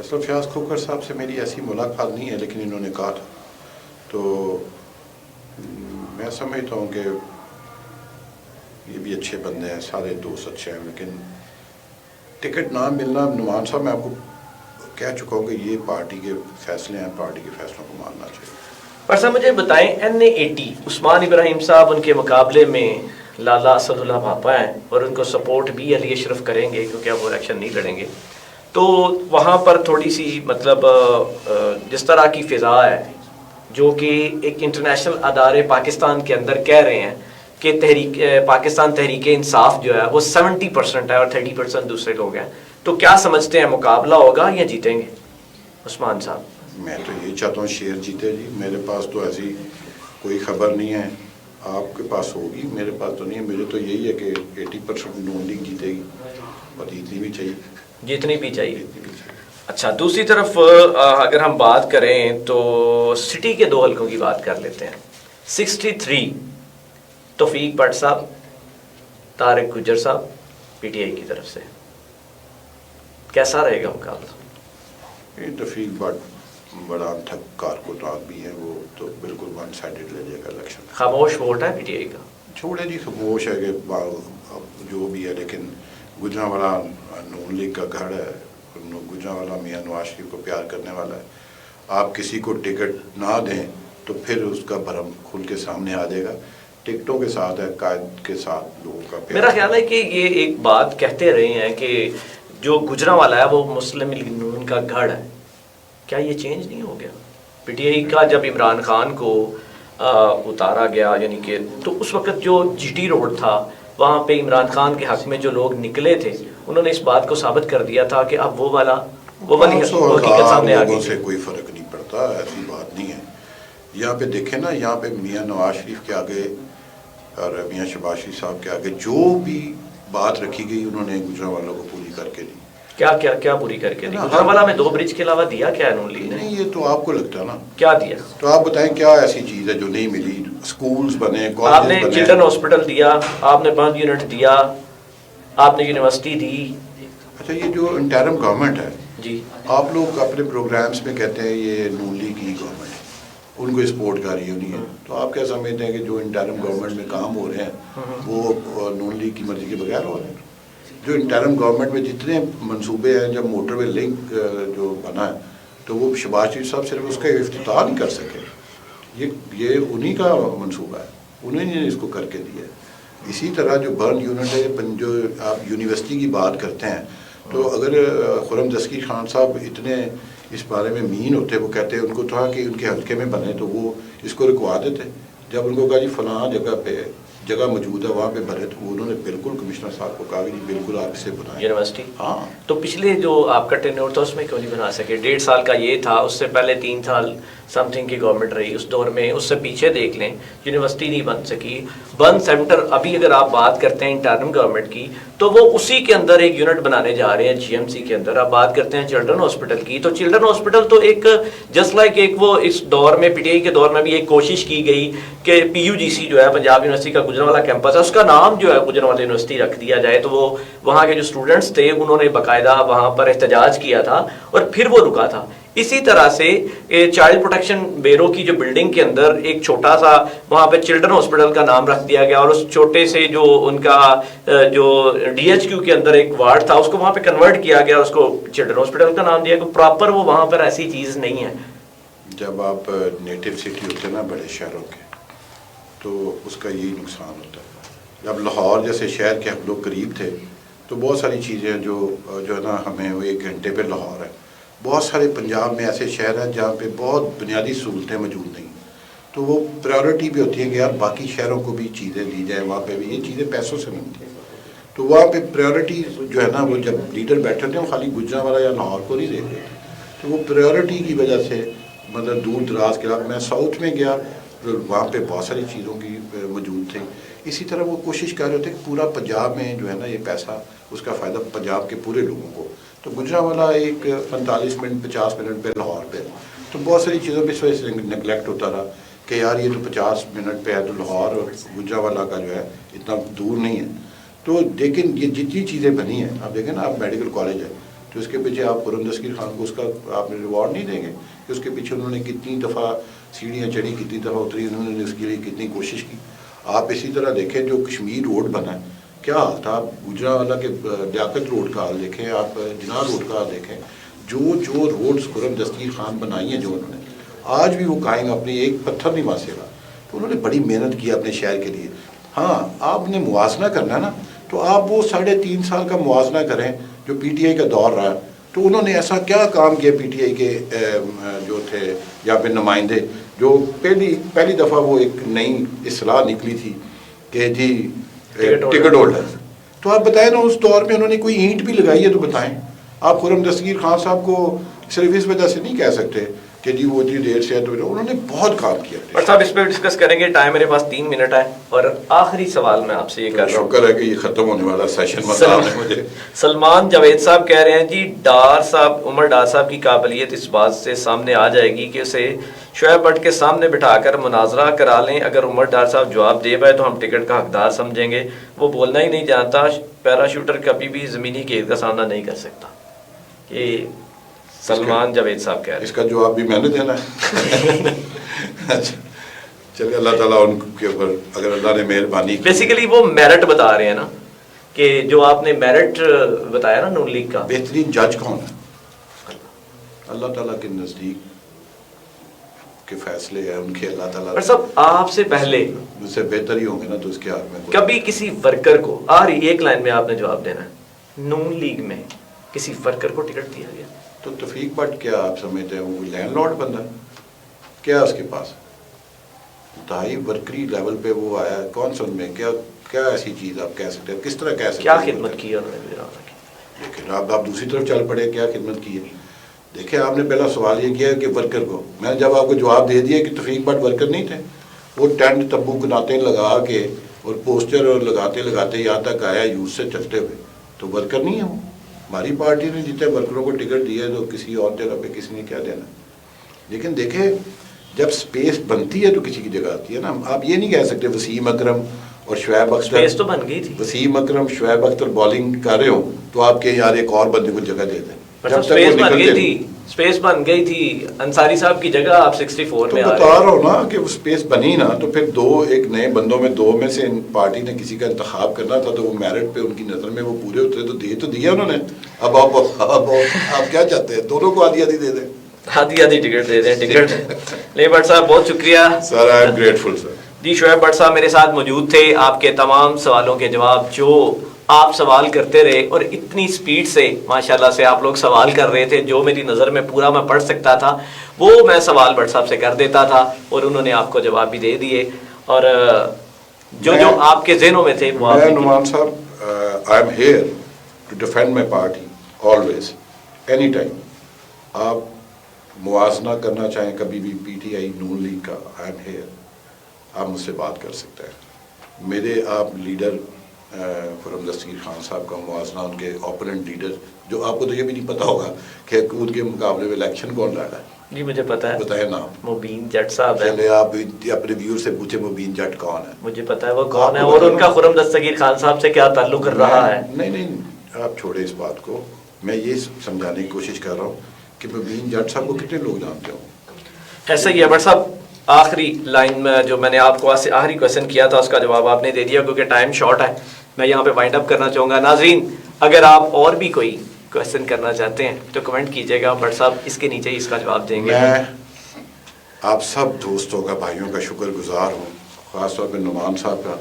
اسلم فیاض کھوکر صاحب سے میری ایسی ملاقات نہیں ہے، لیکن انہوں نے کہا تھا، تو میں سمجھتا ہوں کہ یہ بھی اچھے بندے ہیں، سارے دوست اچھے ہیں، لیکن ٹکٹ نہ ملنا، نعمان صاحب میں آپ کو کہہ چکا ہوں کہ یہ پارٹی کے فیصلے ہیں، پارٹی کے فیصلوں کو ماننا چاہیے. پر صاحب مجھے بتائیں، NA80 عثمان ابراہیم صاحب ان کے مقابلے میں لالا اسد اللہ بھاپا ہیں اور ان کو سپورٹ بھی علی اشرف کریں گے کیونکہ اب وہ الیکشن نہیں لڑیں گے، تو وہاں پر تھوڑی سی مطلب جس طرح کی فضا ہے جو کہ ایک انٹرنیشنل ادارے پاکستان کے اندر کہہ رہے ہیں کہ پاکستان تحریک انصاف جو ہے وہ 70% ہے اور 30% دوسرے لوگ ہیں، تو کیا سمجھتے ہیں مقابلہ ہوگا یا جیتیں گے عثمان صاحب؟ میں تو یہی چاہتا ہوں شیر جیتے جی. میرے پاس تو ایسی کوئی خبر نہیں ہے، آپ کے پاس ہوگی، میرے پاس تو نہیں ہے. مجھے تو یہی ہے کہ 80% نون لیگ جیتے گی اور جیتنی بھی چاہیے. جیتنی بھی چاہیے. اچھا، دوسری طرف اگر ہم بات کریں تو سٹی کے 2 حلقوں کی بات کر لیتے ہیں. 63 توفیق بٹ صاحب، طارق گجر صاحب PTI کی طرف سے، کیسا رہے گا مقابلہ؟ یہ توفیق بٹ بڑا تھک کارکردان بھی ہے، وہ تو بالکل ون سائڈڈ لے جائے گا الیکشن. خاموش ووٹ ہے PTI کا. چھوڑے جی، خاموش ہے کہ جو بھی ہے، لیکن گجرانوالہ نون لیگ کا گھر ہے، گجرانوالہ میاں نواز شریف کو پیار کرنے والا ہے. آپ کسی کو ٹکٹ نہ دیں تو پھر اس کا بھرم کھل کے سامنے آ جائے گا. ٹکٹوں کے ساتھ ہے، قائد کے ساتھ لوگوں کا پیار. میرا خیال ہے کہ یہ ایک بات کہتے رہے ہیں کہ جو گجرانوالہ ہے وہ مسلم لیگ نون کا گھر ہے، کیا یہ چینج نہیں ہو گیا؟ PTI کا جب عمران خان کو اتارا گیا، یعنی کہ تو اس وقت جو GT روڈ تھا وہاں پہ عمران خان کے حق میں جو لوگ نکلے تھے انہوں نے اس بات کو ثابت کر دیا تھا کہ اب وہ والی حقیقت سامنے آ گئی. سے کوئی فرق نہیں پڑتا، ایسی بات نہیں ہے. یہاں پہ دیکھیں نا، یہاں پہ میاں نواز شریف کے آگے اور میاں شہباز شریف صاحب کے آگے جو بھی بات رکھی گئی انہوں نے گجرانوالوں کو پوری کر کے دی. کیا پوری کر کے دی؟ گجرانوالہ میں 2 برج کے علاوہ دیا کیا ہے نون لیگ نے؟ نہیں، یہ تو آپ کو لگتا ہے نا. کیا دیا؟ تو آپ بتائیں کیا ایسی چیز ہے جو نہیں ملی؟ سکولز بنے، آپ کالجز نے بنے. چلڈرن ہاسپٹل دیا، آپ نے بند یونٹ دیا، آپ نے یونیورسٹی دی. اچھا، یہ جو انٹرم گورنمنٹ ہے جی، آپ لوگ اپنے پروگرامز میں کہتے ہیں یہ نون لیگ کی گورنمنٹ ہے، ان کو سپورٹ کر رہی ہونی ہے، تو آپ کیا سمجھتے ہیں کہ جو انٹرم گورنمنٹ میں کام ہو رہے ہیں وہ نون لیگ کی مرضی کے بغیر ہو رہے ہیں؟ جو انٹرم گورنمنٹ میں جتنے منصوبے ہیں، جب موٹر وے لنک جو بنا ہے تو وہ شہباز شریف صاحب صرف اس کا افتتاح نہیں کر سکے. یہ انہی کا منصوبہ ہے، انہوں نے اس کو کر کے دیا ہے. اسی طرح جو برن یونٹ ہے، جو آپ یونیورسٹی کی بات کرتے ہیں، تو اگر خرم دستگیر خان صاحب اتنے اس بارے میں مین ہوتے، وہ کہتے ہیں ان کو تھا کہ ان کے حلقے میں بنے تو وہ اس کو رکوا دیتے. جب ان کو کہا جی فلاں جگہ پہ جگہ موجود ہے وہاں پہ بھرے، تو انہوں نے بالکل کمشنر صاحب کو کہا کہ جی بالکل آپ اسے بنائیں یونیورسٹی. ہاں. تو پچھلے جو آپ کا ٹینیور تھا اس میں کیوں نہیں بنا سکے؟ 1.5 سال کا یہ تھا، اس سے پہلے 3 سال سم تھنگ کی گورنمنٹ رہی اس دور میں. اس سے پیچھے دیکھ لیں، یونیورسٹی نہیں بن سکی. بن سینٹر ابھی اگر آپ بات کرتے ہیں انٹرم گورنمنٹ کی تو وہ اسی کے اندر ایک یونٹ بنانے جا رہے ہیں GMC کے اندر. آپ بات کرتے ہیں چلڈرن ہاسپٹل کی، تو چلڈرن ہاسپٹل تو ایک جسٹ لائک ایک وہ اس دور میں PTI کے دور میں بھی ایک کوشش کی گئی کہ PUGC جو ہے پنجاب یونیورسٹی کا گجرانوالہ کیمپس ہے، اس کا نام جو ہے گجرانوالہ یونیورسٹی رکھ دیا جائے. تو وہ وہاں کے جو اسٹوڈنٹس تھے انہوں نے باقاعدہ وہاں پر احتجاج کیا تھا اور پھر وہ رکا تھا. اسی طرح سے چائلڈ پروٹیکشن بیورو کی جو بلڈنگ کے اندر ایک چھوٹا سا وہاں پہ چلڈرن ہاسپٹل کا نام رکھ دیا گیا، اور اس چھوٹے سے جو ان کا جو DHQ کے اندر ایک وارڈ تھا اس کو وہاں پہ کنورٹ کیا گیا، اس کو چلڈرن ہاسپٹل کا نام دیا گیا. پراپر وہ وہاں پر ایسی چیز نہیں ہے. جب آپ نیٹو سٹی ہوتے ہیں نا بڑے شہروں کے، تو اس کا یہی نقصان ہوتا ہے. جب لاہور جیسے شہر کے ہم لوگ قریب تھے تو بہت ساری چیزیں جو ہے نا ہمیں وہ 1 گھنٹے پہ لاہور ہے. بہت سارے پنجاب میں ایسے شہر ہیں جہاں پہ بہت بنیادی سہولتیں موجود نہیں، تو وہ پریورٹی بھی ہوتی ہے کہ یار باقی شہروں کو بھی چیزیں دی جائیں، وہاں پہ بھی یہ چیزیں پیسوں سے ملتی ہیں. تو وہاں پہ پریورٹی جو ہے نا وہ جب لیڈر بیٹھے تھے وہ خالی گجرانوالہ یا لاہور کو نہیں دیتے تھے، تو وہ پریورٹی کی وجہ سے مطلب دور دراز کے علاقے میں ساؤتھ میں گیا وہاں پہ بہت ساری چیزوں کی موجود تھی. اسی طرح وہ کوشش کر رہے تھے کہ پورا پنجاب میں جو ہے نا یہ پیسہ اس کا فائدہ پنجاب کے پورے لوگوں کو. تو گجرانوالہ ایک 45 منٹ 50 منٹ پہ لاہور پہ، تو بہت ساری چیزوں پہ اس وجہ سے نگلیکٹ ہوتا رہا کہ یار یہ تو 50 منٹ پہ ہے، تو لاہور اور گجرانوالہ کا جو ہے اتنا دور نہیں ہے. تو لیکن یہ جتنی چیزیں بنی ہیں، آپ دیکھیں نا، آپ میڈیکل کالج ہے تو اس کے پیچھے آپ خرم دستگیر خان کو اس کا آپ نے ریوارڈ نہیں دیں گے کہ اس کے پیچھے انہوں نے کتنی دفعہ سیڑھیاں چڑھی، کتنی دفعہ اتری، انہوں نے اس کے لیے کتنی کوشش کی. آپ اسی طرح دیکھیں جو کشمیر روڈ بنا ہے، کیا حال تھا. آپ گوجرانوالہ کے لیاقت روڈ کا حال دیکھیں، آپ جناح روڈ کا حال دیکھیں. جو روڈز خرم دستگیر خان بنائی ہیں جو انہوں نے، آج بھی وہ قائم اپنی ایک پتھر نہیں وہاں سے رہا. تو انہوں نے بڑی محنت کی اپنے شہر کے لیے. ہاں آپ نے موازنہ کرنا ہے نا، تو آپ وہ 3.5 سال کا موازنہ کریں جو پی ٹی آئی کا دور رہا. تو انہوں نے ایسا کیا کام کیا پی ٹی آئی کے جو تھے یا پھر نمائندے، جو پہلی دفعہ وہ ایک نئی اصطلاح نکلی تھی کہ جی ٹکٹ ہولڈر. تو آپ بتائیں نا اس دور میں انہوں نے کوئی اینٹ بھی لگائی ہے تو بتائیں. آپ خرم دستگیر خان صاحب کو صرف اس وجہ سے نہیں کہہ سکتے کہ جی وہ اتنی دیر سے ہے، تو انہوں نے بہت کام کیا. بٹ صاحب اس پہ ڈسکس کریں گے، ٹائم میرے پاس 3 منٹ ہے. اور آخری سوال میں آپ سے یہ کر رہا ہوں، شکر ہے کہ یہ ختم ہونے والا سیشن مطلب ہے مجھے. سلمان جاوید صاحب کہہ رہے ہیں جی ڈار صاحب، عمر ڈار صاحب کی قابلیت اس بات سے سامنے آ جائے گی کہ اسے شعیب بٹ کے سامنے بٹھا کر مناظرہ کرا لیں. اگر عمر ڈار صاحب جواب دے پائے تو ہم ٹکٹ کا حقدار سمجھیں گے. وہ بولنا ہی نہیں جانتا، پیراشوٹر کبھی بھی زمینی قید کا سامنا نہیں کر سکتا. یہ سلمان جاوید صاحب کہہ رہے ہیں. اس کا جواب بھی میں نے دینا ہے. چلیے اللہ تعالیٰ ان کے اوپر، اگر اللہ نے مہربانی کی. بیسیکلی وہ میرٹ بتا رہے ہیں نا، کہ جو آپ نے میرٹ بتایا نا نون لیگ کا، بہترین جج کون ہے؟ اللہ تعالیٰ کے نزدیک کے فیصلے ہیں ان کے، اللہ تعالیٰ اور سب آپ سے پہلے اس سے بہتر ہی ہوں گے نا، تو اس کے ہاتھ میں کبھی کسی ورکر کو ایک لائن میں آپ نے جواب دینا ہے، نون لیگ میں کسی ورکر کو ٹکٹ دیا گیا؟ تو توفیق بٹ کیا آپ سمجھتے ہیں وہ لینڈ لارڈ بندہ کیا اس کے پاس انتہائی ورکری لیول پہ وہ آیا؟ کون سن میں کیا ایسی چیز آپ کہہ سکتے ہیں؟ کس طرح کہہ سکتے کیا ہیں؟ خدمت کی انہوں نے؟ لیکن آپ دوسری طرف چل پڑے، کیا خدمت کی ہے؟ دیکھیں آپ نے پہلا سوال یہ کیا کہ ورکر کو، میں نے جب آپ کو جواب دے دیا کہ توفیق بٹ ورکر نہیں تھے، وہ ٹینٹ تمبو کناتے لگا کے اور پوسٹر اور لگاتے یہاں تک آیا یوز سے چلتے ہوئے، تو ورکر نہیں ہے وہ. ہماری پارٹی نے جتنے ورکروں کو ٹکٹ دیا تو کسی اور جگہ پہ کسی نے کیا دینا. لیکن دیکھیں جب سپیس بنتی ہے تو کسی کی جگہ آتی ہے نا. آپ یہ نہیں کہہ سکتے وسیم اکرم اور شعیب اختر، سپیس تو بن گئی تھی، وسیم اکرم شعیب اختر بالنگ کر رہے ہو تو آپ کے یار ایک اور بندے کو جگہ دے دیں. سپیس بن گئی تھی انصاری صاحب کی جگہ، آپ 64 میں تو بتا رہا ہوں نا کہ وہ سپیس بنی نا، تو پھر ایک نئے بندوں میں دو میں سے پارٹی نے کسی کا انتخاب کرنا تھا، تو وہ میرٹ پہ ان کی نظر میں وہ پورے اترے تو دیا انہوں نے. اب آپ کیا چاہتے ہیں؟ دونوں کو آدھی دے دیں، آدھی ٹکٹ دے دیں. ٹکٹ لے بٹ صاحب بہت شکریہ sir, I am grateful sir. جی شعیب بٹ صاحب میرے ساتھ موجود تھے. آپ کے تمام سوالوں کے جواب، جو آپ سوال کرتے رہے اور اتنی سپیڈ سے ماشاءاللہ سے آپ لوگ سوال کر رہے تھے، جو میری نظر میں پورا میں پڑھ سکتا تھا وہ میں سوال بٹ صاحب سے کر دیتا تھا، اور انہوں نے آپ کو جواب بھی دے دیے. اور جو آپ کے ذہنوں میں تھے وہ آپ نعمان صاحب، I am here to defend my party always, any time. آپ موازنہ کرنا چاہیں کبھی بھی P T I known league کا، آئی ایم ہیئر. آپ مجھ سے بات کر سکتے ہیں. میرے آپ لیڈر خرم دستگیر خان صاحب کا موازنہ ان کے اوپوننٹ لیڈر، جو آپ کو تو یہ بھی نہیں پتا ہوگا کہ ان کے مقابلے میں الیکشن کون لڑا ہے. جی مجھے پتا ہے، بتائیں نا. مبین جٹ صاحب ہے. چلے آپ اپنے ویور سے پوچھیں مبین جٹ کون ہے. مجھے پتا ہے وہ کون ہے، اور ان کا خرم دستگیر خان صاحب سے کیا تعلق کر رہا ہے. نہیں آپ چھوڑیں اس بات کو. میں یہ سمجھانے کی کوشش کر رہا ہوں کہ مبین جٹ صاحب کو کتنے لوگ جانتے ہوں. ایسا ہی ہے بٹ صاحب. آخری لائن میں جو میں نے آپ کو آخری کویشچن کیا تھا اس کا جواب آپ نے دے دیا، کیونکہ ٹائم شارٹ ہے. میں یہاں پہ وائنڈ اپ کرنا چاہوں گا. ناظرین اگر آپ اور بھی کوئی کویشچن کرنا چاہتے ہیں تو کمنٹ کیجیے گا، بٹ صاحب اس کے نیچے ہی اس کا جواب دیں گے. میں آپ سب دوستوں کا، بھائیوں کا شکر گزار ہوں، خاص طور پہ نعمان صاحب کا،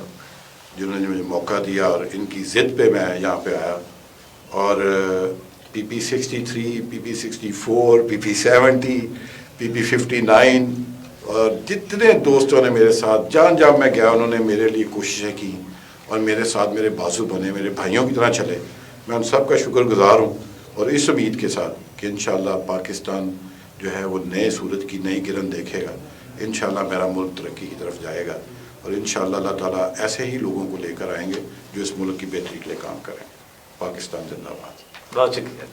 جنہوں نے مجھے موقع دیا اور ان کی ضد پہ میں یہاں پہ آیا. اور پی پی 63، پی پی 64، پی پی 70، پی پی 59 اور جتنے دوستوں نے میرے ساتھ جہاں میں گیا انہوں نے میرے لیے کوششیں کی اور میرے ساتھ میرے بازو بنے، میرے بھائیوں کی طرح چلے. میں ان سب کا شکر گزار ہوں، اور اس امید کے ساتھ کہ انشاءاللہ پاکستان جو ہے وہ نئے صورت کی نئی گرن دیکھے گا. انشاءاللہ میرا ملک ترقی کی طرف جائے گا، اور انشاءاللہ اللہ تعالیٰ ایسے ہی لوگوں کو لے کر آئیں گے جو اس ملک کی بہتری کے لیے کام کریں. پاکستان زندہ باد. بہت شکریہ.